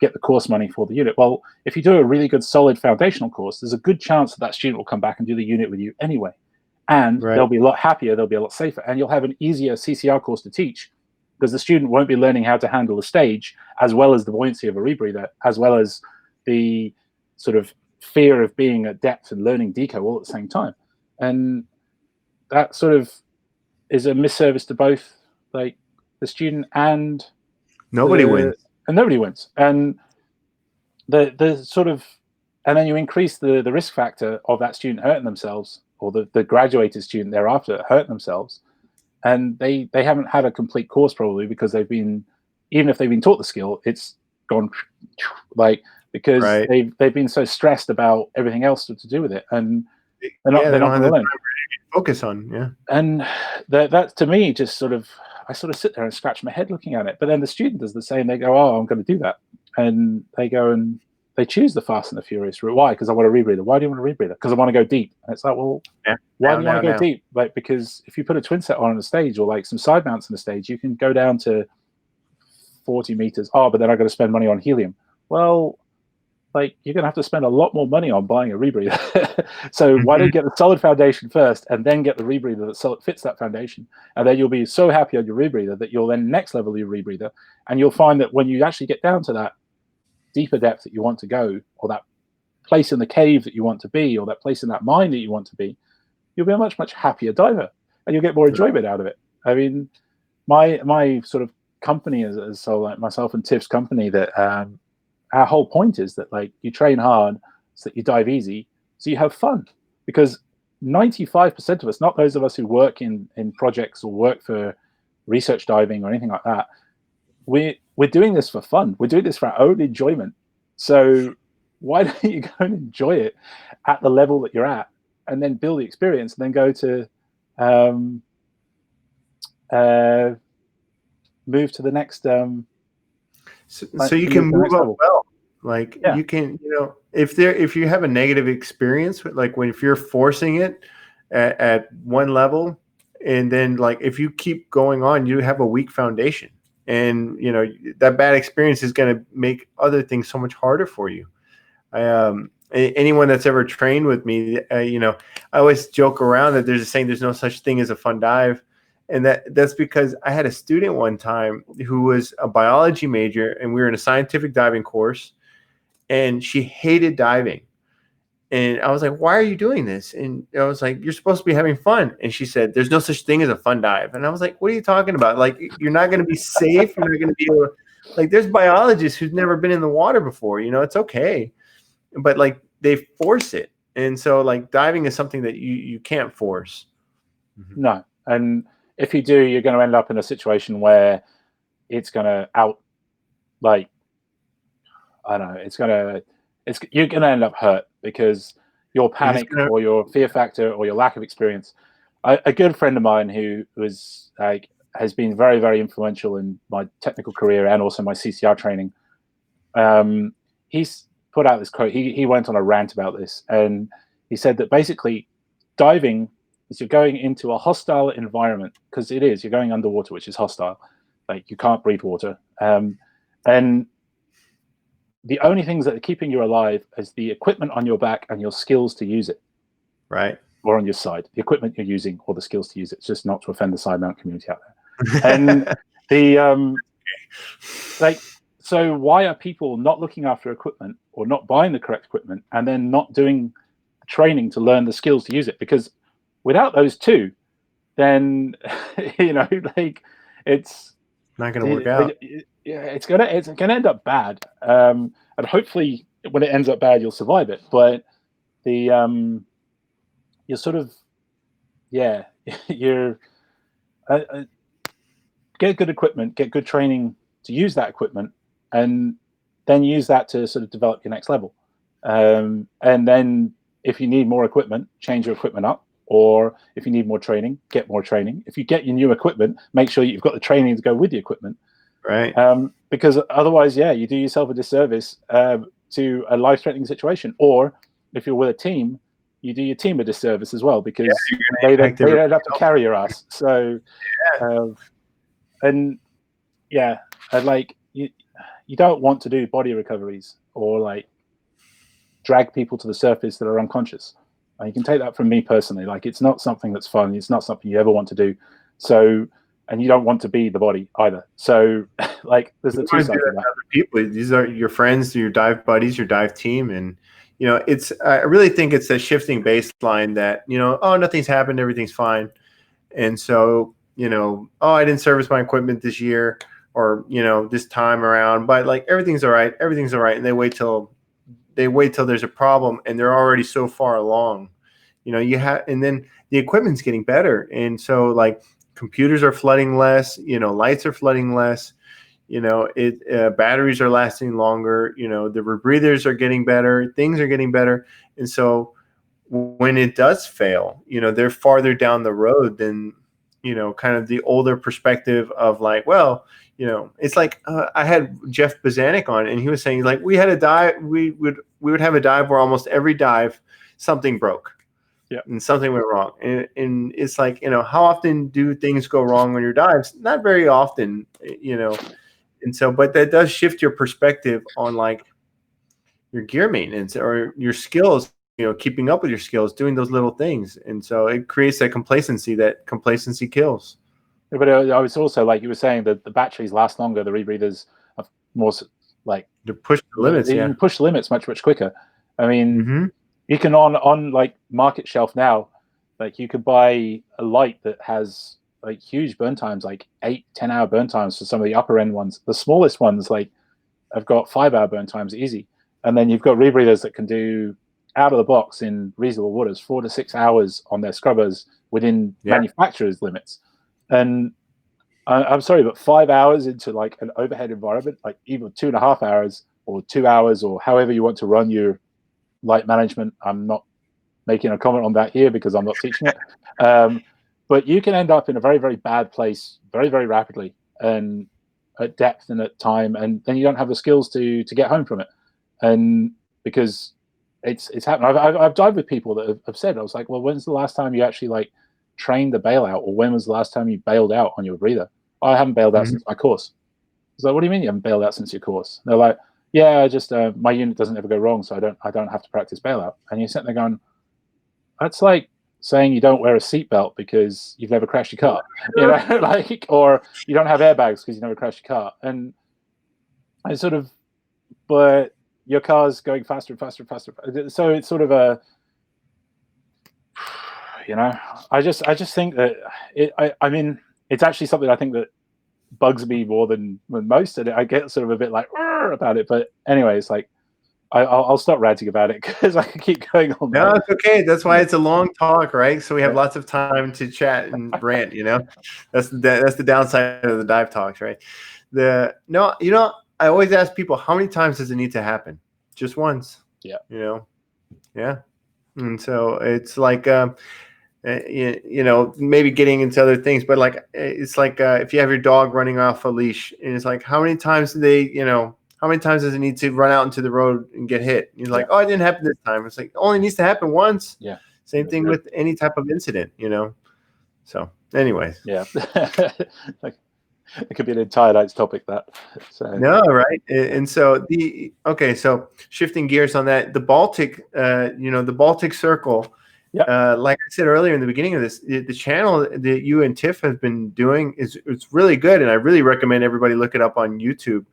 get the course money for the unit. Well, if you do a really good solid foundational course, there's a good chance that student will come back and do the unit with you anyway. And they'll be a lot happier, they'll be a lot safer, and you'll have an easier CCR course to teach, because the student won't be learning how to handle the stage, as well as the buoyancy of a rebreather, as well as the sort of fear of being at depth and learning deco all at the same time. And that sort of is a misservice to both like the student and nobody wins. And nobody wins. And the sort of, and then you increase the risk factor of that student hurting themselves or the graduated student thereafter hurt themselves, and they haven't had a complete course probably because they've been, even if they've been taught the skill, it's gone like because Right. they've been so stressed about everything else to do with it, and they're Yeah, they not don't have going the to time learn. to focus on. Yeah. And that to me just sort of, I sort of sit there and scratch my head looking at it. But then the student does the same. They go, "Oh, I'm going to do that," and they go and they choose the Fast and the Furious route. Why? Because I want a rebreather. Why do you want a rebreather? Because I want to go deep. And it's like, well, Yeah. why do you want to go deep? Like, because if you put a twin set on a stage or like some side mounts on the stage, you can go down to 40 meters. Oh, but then I've got to spend money on helium. Well, like you're going to have to spend a lot more money on buying a rebreather. So why don't you get the solid foundation first and then get the rebreather that fits that foundation? And then you'll be so happy on your rebreather that you'll then next level your rebreather. And you'll find that when you actually get down to that deeper depth that you want to go, or that place in the cave that you want to be, or that place in that mine that you want to be, you'll be a much, much happier diver and you'll get more enjoyment out of it. I mean, my sort of company so like myself and Tiff's company, that our whole point is that like you train hard so that you dive easy, so you have fun. Because 95% of us, not those of us who work in projects or work for research diving or anything like that, we're doing this for fun. We're doing this for our own enjoyment. So why don't you go and enjoy it at the level that you're at, and then build the experience, and then go to move to the next so you can move up well. Like you can, if you have a negative experience, like if you're forcing it at one level, and then like if you keep going on, you have a weak foundation, and that bad experience is going to make other things so much harder for you. Anyone that's ever trained with me, I always joke around that there's a saying, there's no such thing as a fun dive. And that's because I had a student one time who was a biology major, and we were in a scientific diving course, and she hated diving. And I was like, "Why are you doing this?" And I was like, "You're supposed to be having fun." And she said, "There's no such thing as a fun dive." And I was like, "What are you talking about? Like, you're not going to be safe. You're not going to be able to, like, there's biologists who've never been in the water before. It's okay." But like they force it. And so like diving is something that you can't force. No. And if you do, you're going to end up in a situation where it's going to I don't know, you're going to end up hurt because your panic or your fear factor or your lack of experience. A good friend of mine who was like, has been very, very influential in my technical career and also my CCR training. He's put out this quote. He went on a rant about this, and he said that basically diving is you're going into a hostile environment, because it is, you're going underwater, which is hostile. Like you can't breathe water. And the only things that are keeping you alive is the equipment on your back and your skills to use it. Right. Or on your side, the equipment you're using or the skills to use it. It's just not to offend the side mount community out there. And the so why are people not looking after equipment or not buying the correct equipment and then not doing training to learn the skills to use it? Because without those two, then like it's not going to work out. It's gonna end up bad. And hopefully, when it ends up bad, you'll survive it. But you're sort of you're get good equipment, get good training to use that equipment, and then use that to sort of develop your next level. And then if you need more equipment, change your equipment up. Or if you need more training, get more training. If you get your new equipment, make sure you've got the training to go with the equipment. Right. Because otherwise, you do yourself a disservice to a life-threatening situation. Or if you're with a team, you do your team a disservice as well, because they don't have to carry your ass. So, and like you don't want to do body recoveries or like drag people to the surface that are unconscious. And you can take that from me personally. Like, it's not something that's fun. It's not something you ever want to do. So, and you don't want to be the body either. So, like, there's the two sides of that. People, these are your friends, your dive buddies, your dive team, and it's. I really think it's a shifting baseline that oh, nothing's happened, everything's fine, and so oh, I didn't service my equipment this year or this time around, but like everything's all right, and they wait till there's a problem, and they're already so far along, You have, and then the equipment's getting better, and so like computers are flooding less, lights are flooding less, batteries are lasting longer, the rebreathers are getting better, things are getting better, and so when it does fail, they're farther down the road than kind of the older perspective of like, well, it's like I had Jeff Bazanik on, and he was saying like we had a dive, we would have a dive where almost every dive something broke, and something went wrong, and it's like how often do things go wrong on your dives? Not very often, and so but that does shift your perspective on like your gear maintenance or your skills, keeping up with your skills, doing those little things, and so it creates that complacency kills. But I was also like you were saying that the batteries last longer, the rebreathers are more like to push the limits. You can push the limits much quicker. I mean, you can on like market shelf now, like you could buy a light that has like huge burn times, like 8-10 hour burn times for some of the upper end ones. The smallest ones like have got 5-hour burn times easy, and then you've got rebreathers that can do out of the box in reasonable waters 4 to 6 hours on their scrubbers within manufacturer's limits. And I'm sorry, but 5 hours into like an overhead environment, like even 2.5 hours or 2 hours or however you want to run your light management. I'm not making a comment on that here because I'm not teaching it. But you can end up in a very, very bad place very, very rapidly and at depth and at time, and then you don't have the skills to get home from it. And because it's happened. I've dived with people that have said, I was like, well, when's the last time you actually like trained the bailout, or when was the last time you bailed out on your breather? Oh, I haven't bailed out since my course. I was like, what do you mean you haven't bailed out since your course? And they're like, yeah, I just my unit doesn't ever go wrong, so I don't have to practice bailout. And you're sitting there going, that's like saying you don't wear a seatbelt because you've never crashed your car, like, or you don't have airbags because you never crashed your car. And I sort of, but your car's going faster and faster and faster. So it's sort of a, I just think that I mean, it's actually something I think that bugs me more than most, and I get sort of a bit like about it. But anyway, it's like I'll stop ranting about it because I can keep going on. No, it's okay. That's why it's a long talk, right? So we have lots of time to chat and rant. That's the downside of the dive talks, right? I always ask people, how many times does it need to happen? Just once. Yeah. Yeah. And so it's like, maybe getting into other things, but like it's like if you have your dog running off a leash, and it's like how many times does it need to run out into the road and get hit? You're like, oh, it didn't happen this time. It's like it only needs to happen once. Yeah. Same thing with any type of incident, So, anyways. Yeah. Like it could be an entire night's topic, that. So. No, right. And so so shifting gears on that, the Baltic, the Baltic Circle. Like I said earlier in the beginning of this, the channel that you and Tiff have been doing it's really good, and I really recommend everybody look it up on YouTube.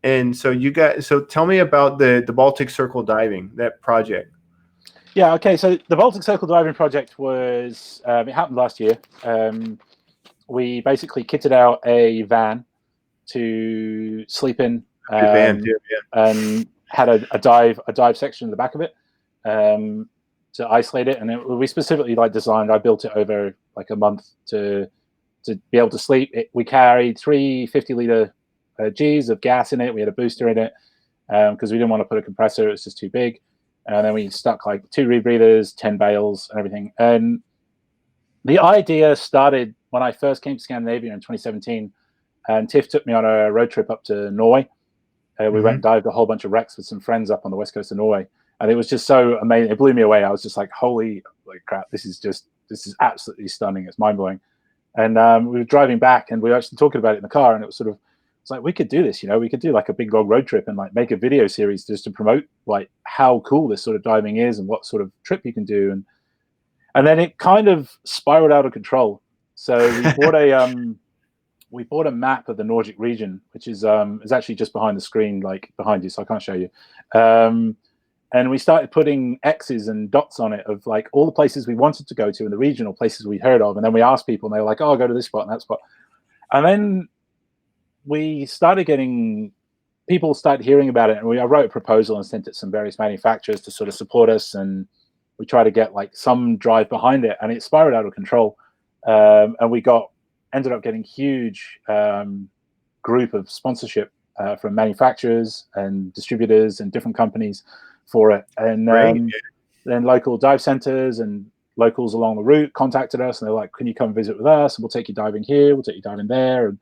And so tell me about the Baltic Circle diving, that project. Yeah. Okay. So the Baltic Circle diving project was it happened last year. We basically kitted out a van to sleep in, Van too, and had a dive section in the back of it. To isolate it, and we specifically designed. I built it over like a month to be able to sleep. We carried 3 50-liter Gs of gas in it. We had a booster in it because we didn't want to put a compressor; it was just too big. And then we stuck like 2 rebreathers, 10 bales, and everything. And the idea started when I first came to Scandinavia in 2017, and Tiff took me on a road trip up to Norway. We went and dived a whole bunch of wrecks with some friends up on the west coast of Norway. And it was just so amazing. It blew me away. I was just like, holy crap, this is absolutely stunning. It's mind blowing. And we were driving back, and we were actually talking about it in the car, and it's like, we could do this, we could do like a big long road trip and like make a video series just to promote like how cool this sort of diving is and what sort of trip you can do. And then it kind of spiraled out of control. So we bought a map of the Nordic region, which is actually just behind the screen, like behind you, so I can't show you. And we started putting X's and dots on it of like all the places we wanted to go to and the regional places we heard of. And then we asked people, and they were like, oh, I'll go to this spot and that spot. And then we started getting, people started hearing about it. And I wrote a proposal and sent it to some various manufacturers to sort of support us. And we tried to get like some drive behind it, and it spiraled out of control. And we ended up getting huge group of sponsorship from manufacturers and distributors and different companies for it. And then local dive centers and locals along the route contacted us, and they're like, can you come visit with us? And we'll take you diving here, we'll take you diving there.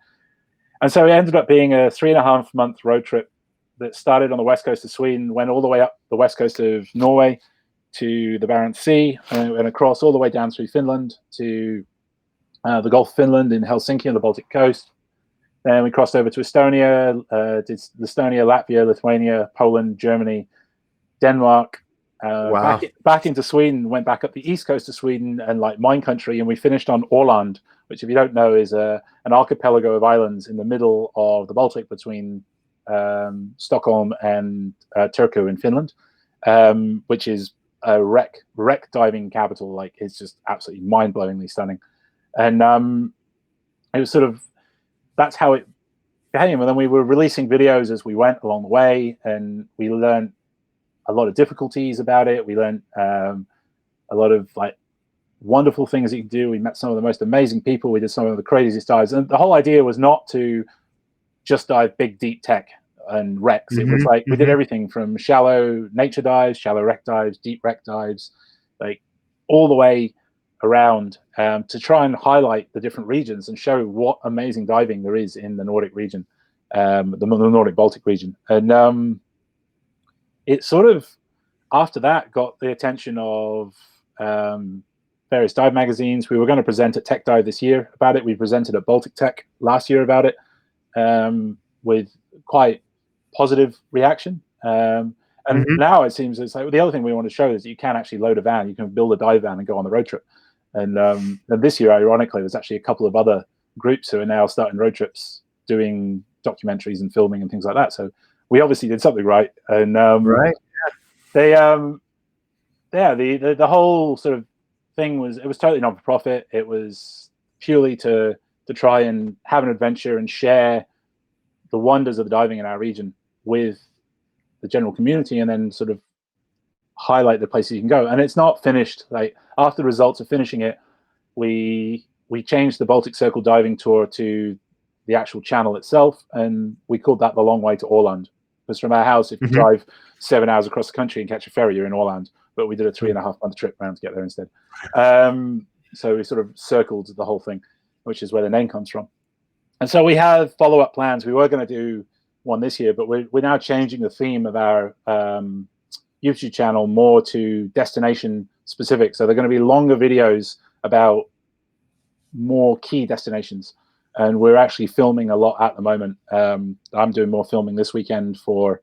And so it ended up being a 3.5 month road trip that started on the west coast of Sweden, went all the way up the west coast of Norway to the Baltic Sea, and across all the way down through Finland to the Gulf of Finland in Helsinki on the Baltic coast. Then we crossed over to Estonia, did Estonia, Latvia, Lithuania, Poland, Germany, Denmark, back into Sweden, went back up the east coast of Sweden and like mine country, and we finished on Åland, which, if you don't know, is an archipelago of islands in the middle of the Baltic between Stockholm and Turku in Finland, which is a wreck diving capital. Like, it's just absolutely mind-blowingly stunning. And it was sort of, that's how it became. And then we were releasing videos as we went along the way, and we learned a lot of difficulties about it. We learned a lot of like wonderful things that you can do. We met some of the most amazing people. We did some of the craziest dives. And the whole idea was not to just dive big, deep tech and wrecks. It was like, we did everything from shallow nature dives, shallow wreck dives, deep wreck dives, like all the way around, to try and highlight the different regions and show what amazing diving there is in the Nordic region, the Nordic Baltic region. And it sort of, after that, got the attention of various dive magazines. We were going to present at Tech Dive this year about it. We presented at Baltic Tech last year about it, with quite positive reaction. And now it seems it's like the other thing we want to show is that you can actually load a van, you can build a dive van and go on the road trip. And this year, ironically, there's actually a couple of other groups who are now starting road trips, doing documentaries and filming and things like that. So we obviously did something right. And they the whole sort of thing was, it was totally not for profit. It was purely to try and have an adventure and share the wonders of the diving in our region with the general community, and then sort of highlight the places you can go. And it's not finished. Like, after the results of finishing it, we changed the Baltic Circle diving tour to the actual channel itself, and we called that the long way to Åland. Because from our house, if you drive 7 hours across the country and catch a ferry, you're in Åland. But we did a 3.5 month trip around to get there instead. So we sort of circled the whole thing, which is where the name comes from. And so we have follow-up plans. We were going to do one this year, but we're now changing the theme of our YouTube channel more to destination specific. So they're going to be longer videos about more key destinations. And we're actually filming a lot at the moment. I'm doing more filming this weekend for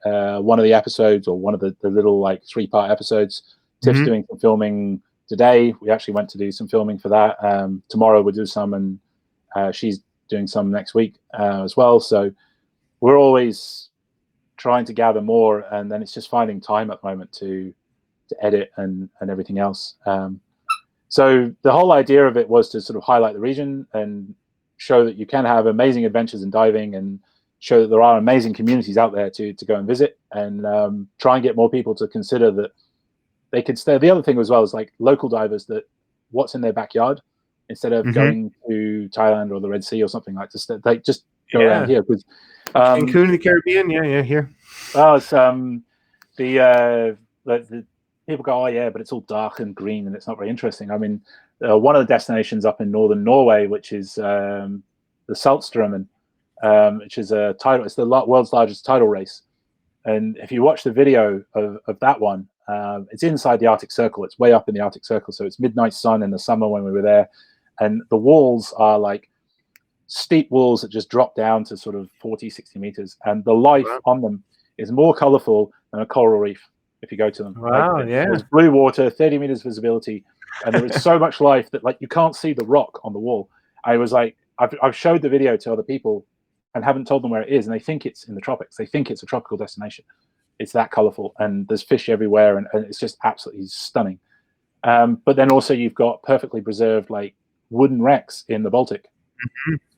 one of the episodes, or one of the little like 3-part episodes. Tiff's doing some filming today. We actually went to do some filming for that. Tomorrow we'll do some, and she's doing some next week as well. So we're always trying to gather more, and then it's just finding time at the moment to edit and everything else. So the whole idea of it was to sort of highlight the region and show that you can have amazing adventures in diving, and show that there are amazing communities out there to go and visit, and try and get more people to consider that they could stay. The other thing as well is like local divers, that what's in their backyard, instead of going to Thailand or the Red Sea or something, like just go around here. Because Cancun, the Caribbean, here. Oh, it's the people go, oh yeah, but it's all dark and green and it's not very interesting. I mean, one of the destinations up in northern Norway, which is the Saltstraumen, which is it's the world's largest tidal race. And if you watch the video of that one, it's inside the Arctic Circle. It's way up in the Arctic Circle. So it's midnight sun in the summer when we were there. And the walls are like steep walls that just drop down to sort of 40, 60 meters. And the life on them is more colorful than a coral reef if you go to them. Wow, There's blue water, 30 meters visibility. And there is so much life that like you can't see the rock on the wall. I was like, I've showed the video to other people and haven't told them where it is. And they think it's in the tropics. They think it's a tropical destination. It's that colorful, and there's fish everywhere, and it's just absolutely stunning. But then also you've got perfectly preserved like wooden wrecks in the Baltic.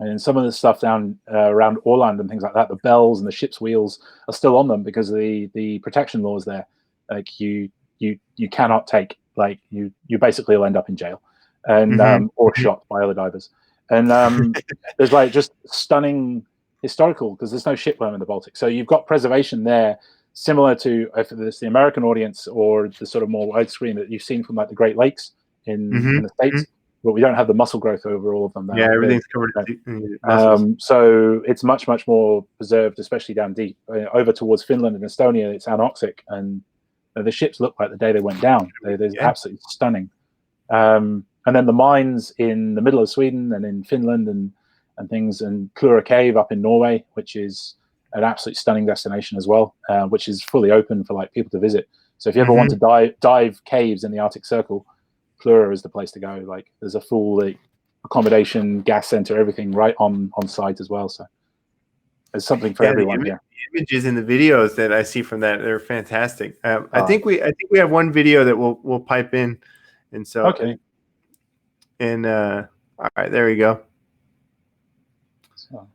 And some of the stuff down around Åland and things like that, the bells and the ship's wheels are still on them because of the protection laws there. Like you cannot take like you basically will end up in jail, and or shot by other divers. And there's like just stunning historical, because there's no shipworm in the Baltic, so you've got preservation there, similar to if it's the American audience or the sort of more widescreen that you've seen from like the Great Lakes in the States, but we don't have the muscle growth over all of them now. Yeah, everything's covered in muscles. So it's much more preserved, especially down deep. Over towards Finland and Estonia, it's anoxic, and the ships look like the day they went down. They're absolutely stunning. And then the mines in the middle of Sweden and in Finland and things, and Klura Cave up in Norway, which is an absolutely stunning destination as well, which is fully open for like people to visit. So if you ever want to dive caves in the Arctic Circle, Klura is the place to go. Like there's a full accommodation, gas center, everything right on site as well. So there's something for everyone here. The images and the videos that I see from that, they're fantastic. I think we have one video that we'll pipe in, and so okay. And all right, there we go. So.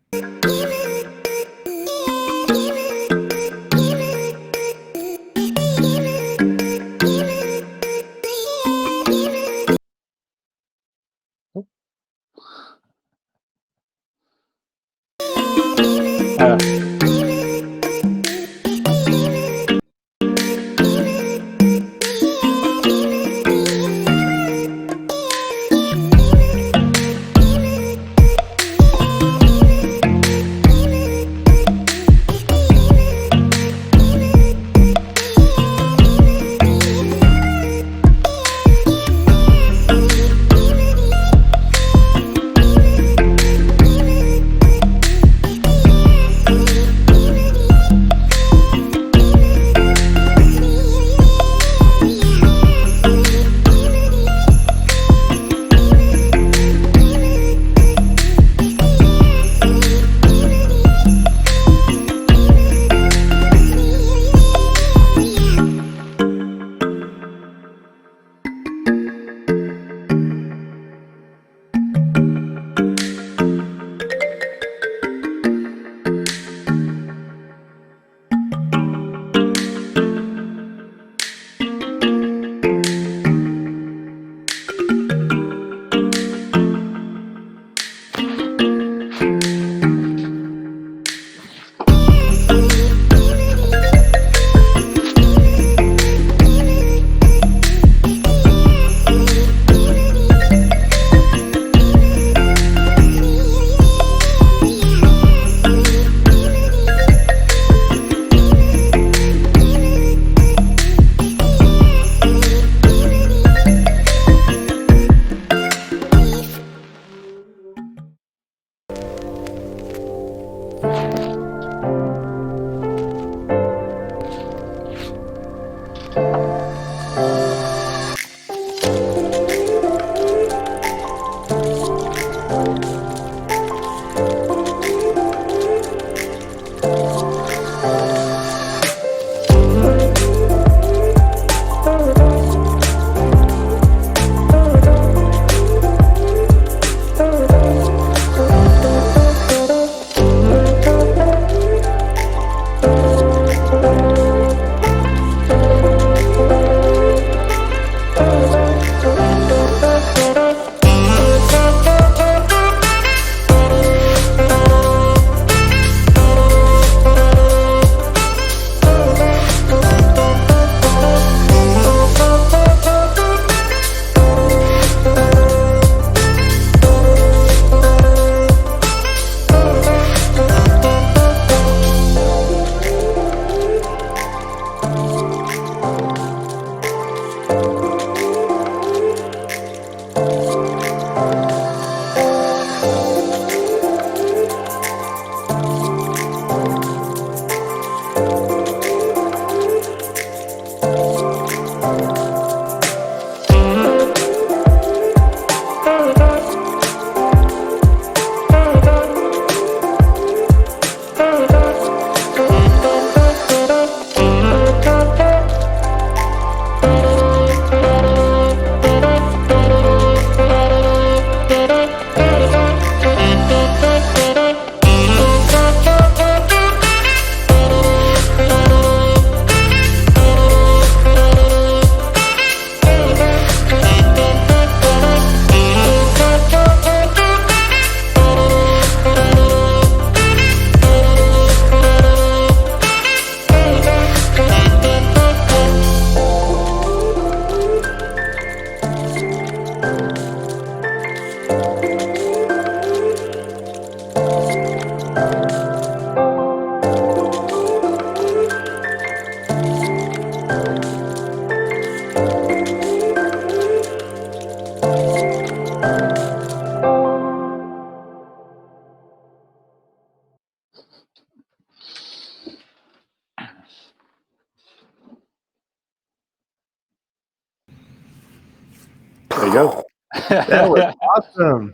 go. That was awesome.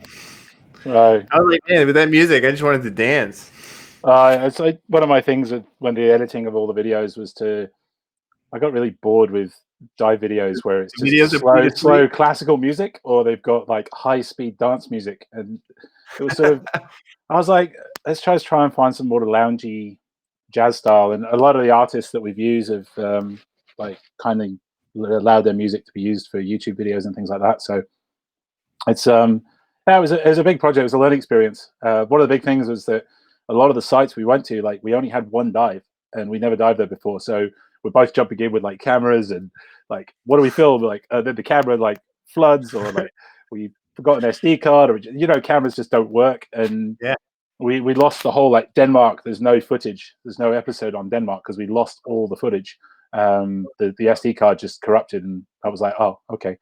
Right. I was like, man, with that music, I just wanted to dance. It's like one of my things when the editing of all the videos was I got really bored with dive videos where it's just Videos that put you to slow sleep. classical music, or they've got like high speed dance music, and it was sort of. I was like, let's try and find some more loungy jazz style, and a lot of the artists that we've used have like kindly allowed their music to be used for YouTube videos and things like that. So it's yeah, it was a big project. It was a learning experience. One of the big things was that a lot of the sites we went to, like we only had one dive, and we never dived there before. So we're both jumping in with like cameras and like, what do we film? Like then the camera like floods, or like we forgot an SD card, or cameras just don't work, and Yeah. we lost the whole like Denmark. There's no footage. There's no episode on Denmark because we lost all the footage. The SD card just corrupted, and I was like, oh, okay.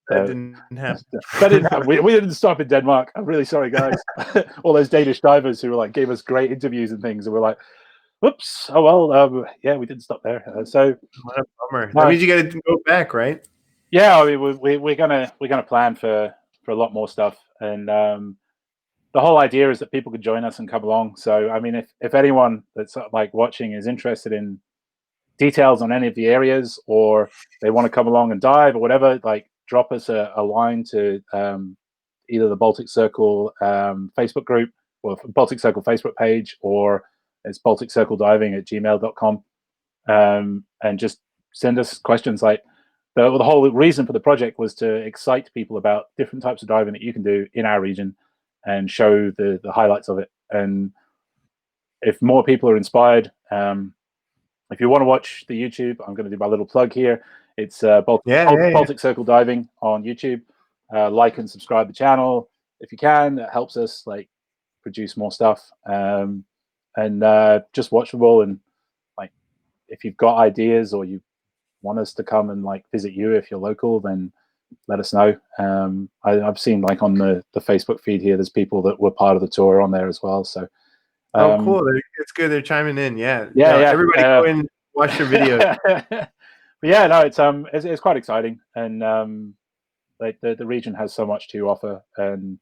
That didn't happen. That didn't happen. We didn't stop in Denmark. I'm really sorry, guys. All those Danish divers who were like gave us great interviews and things, and we're like, "Oops, oh well, yeah, we didn't stop there." So what a bummer. That means you got to go back, right? Yeah, I mean, we're gonna plan for a lot more stuff, and the whole idea is that people could join us and come along. So, I mean, if anyone that's like watching is interested in details on any of the areas, or they want to come along and dive or whatever, like drop us a line to either the Baltic Circle Facebook group, or Baltic Circle Facebook page, or it's balticcirclediving@gmail.com, and just send us questions. Like the whole reason for the project was to excite people about different types of diving that you can do in our region, and show the highlights of it. And if more people are inspired, if you want to watch the YouTube, I'm going to do my little plug here. It's Baltic Circle Diving on YouTube. Like and subscribe the channel if you can. That helps us like produce more stuff. And just watch them all. And like, if you've got ideas, or you want us to come and like visit you if you're local, then let us know. I've seen like on the Facebook feed here, there's people that were part of the tour on there as well. So oh, cool. It's good. They're chiming in. Yeah. Everybody go in and watch their videos. But yeah, no, it's quite exciting, and like the region has so much to offer, and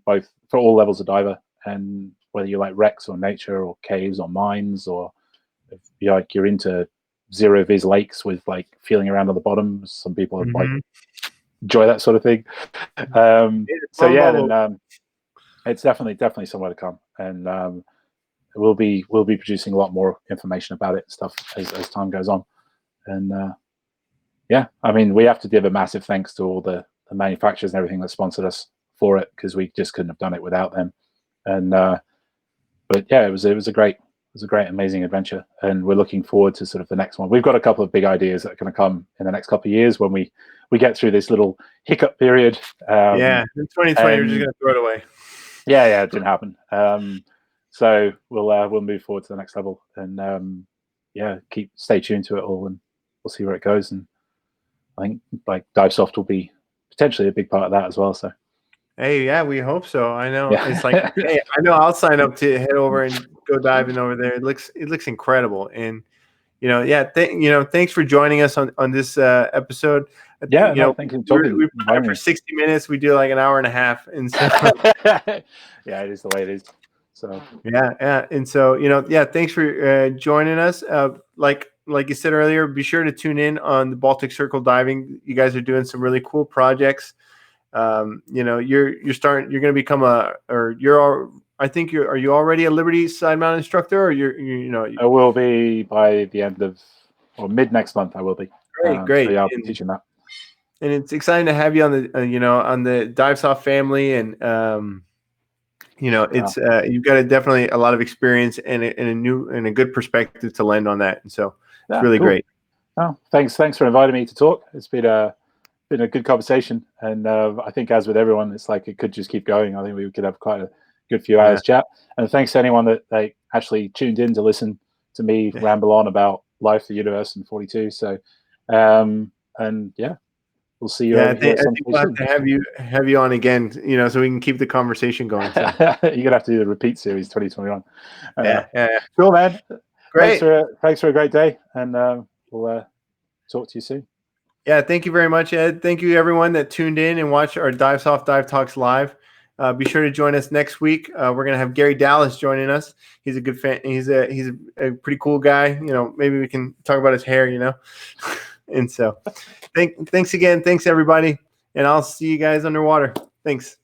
both for all levels of diver, and whether you like wrecks or nature or caves or mines, or if you're into zero vis lakes with like feeling around on the bottom. Some people like enjoy that sort of thing. So yeah, then it's definitely somewhere to come, and we'll be producing a lot more information about it and stuff as time goes on. And yeah, I mean, we have to give a massive thanks to all the manufacturers and everything that sponsored us for it, because we just couldn't have done it without them. And but yeah, it was a great amazing adventure, and we're looking forward to sort of the next one. We've got a couple of big ideas that are going to come in the next couple of years when we get through this little hiccup period. Yeah, in 2020 we're just going to throw it away. Yeah, it didn't happen. So we'll move forward to the next level, and yeah, stay tuned to it all, and we'll see where it goes. And I think like Divesoft will be potentially a big part of that as well. So hey, yeah, we hope so. I know it's like, hey, I know I'll sign up to head over and go diving over there. It looks incredible, and thanks for joining us on this episode. Yeah, thank you. We've been for 60 minutes. We do like an hour and a half, and so yeah, it is the way it is. So yeah, and so thanks for joining us. Like you said earlier, be sure to tune in on the Baltic Circle Diving. You guys are doing some really cool projects. You're going to become are you already a Liberty side mount instructor, or I will be by the end of or mid next month. I will be. Great. So yeah, I'll be teaching that. And it's exciting to have you on the on the Divesoft family, and it's you've got definitely a lot of experience and a good perspective to lend on that, and so it's really great. Oh, thanks for inviting me to talk. It's been a good conversation, and I think, as with everyone, it's like it could just keep going. I think we could have quite a good few hours chat. And thanks to anyone that actually tuned in to listen to me ramble on about life, the universe, and 42. So, and yeah, we'll see you. Yeah, I think we'll have to have you on again, so we can keep the conversation going. So. You're gonna have to do the repeat series 2021. Yeah. Cool, man. Great. Thanks for a great day, and we'll talk to you soon. Yeah, thank you very much, Ed. Thank you, everyone that tuned in and watched our Divesoft Dive Talks live. Be sure to join us next week. We're gonna have Gary Dallas joining us. He's a good fan. He's a pretty cool guy. You know, maybe we can talk about his hair. You know, and so thanks again. Thanks everybody, and I'll see you guys underwater. Thanks.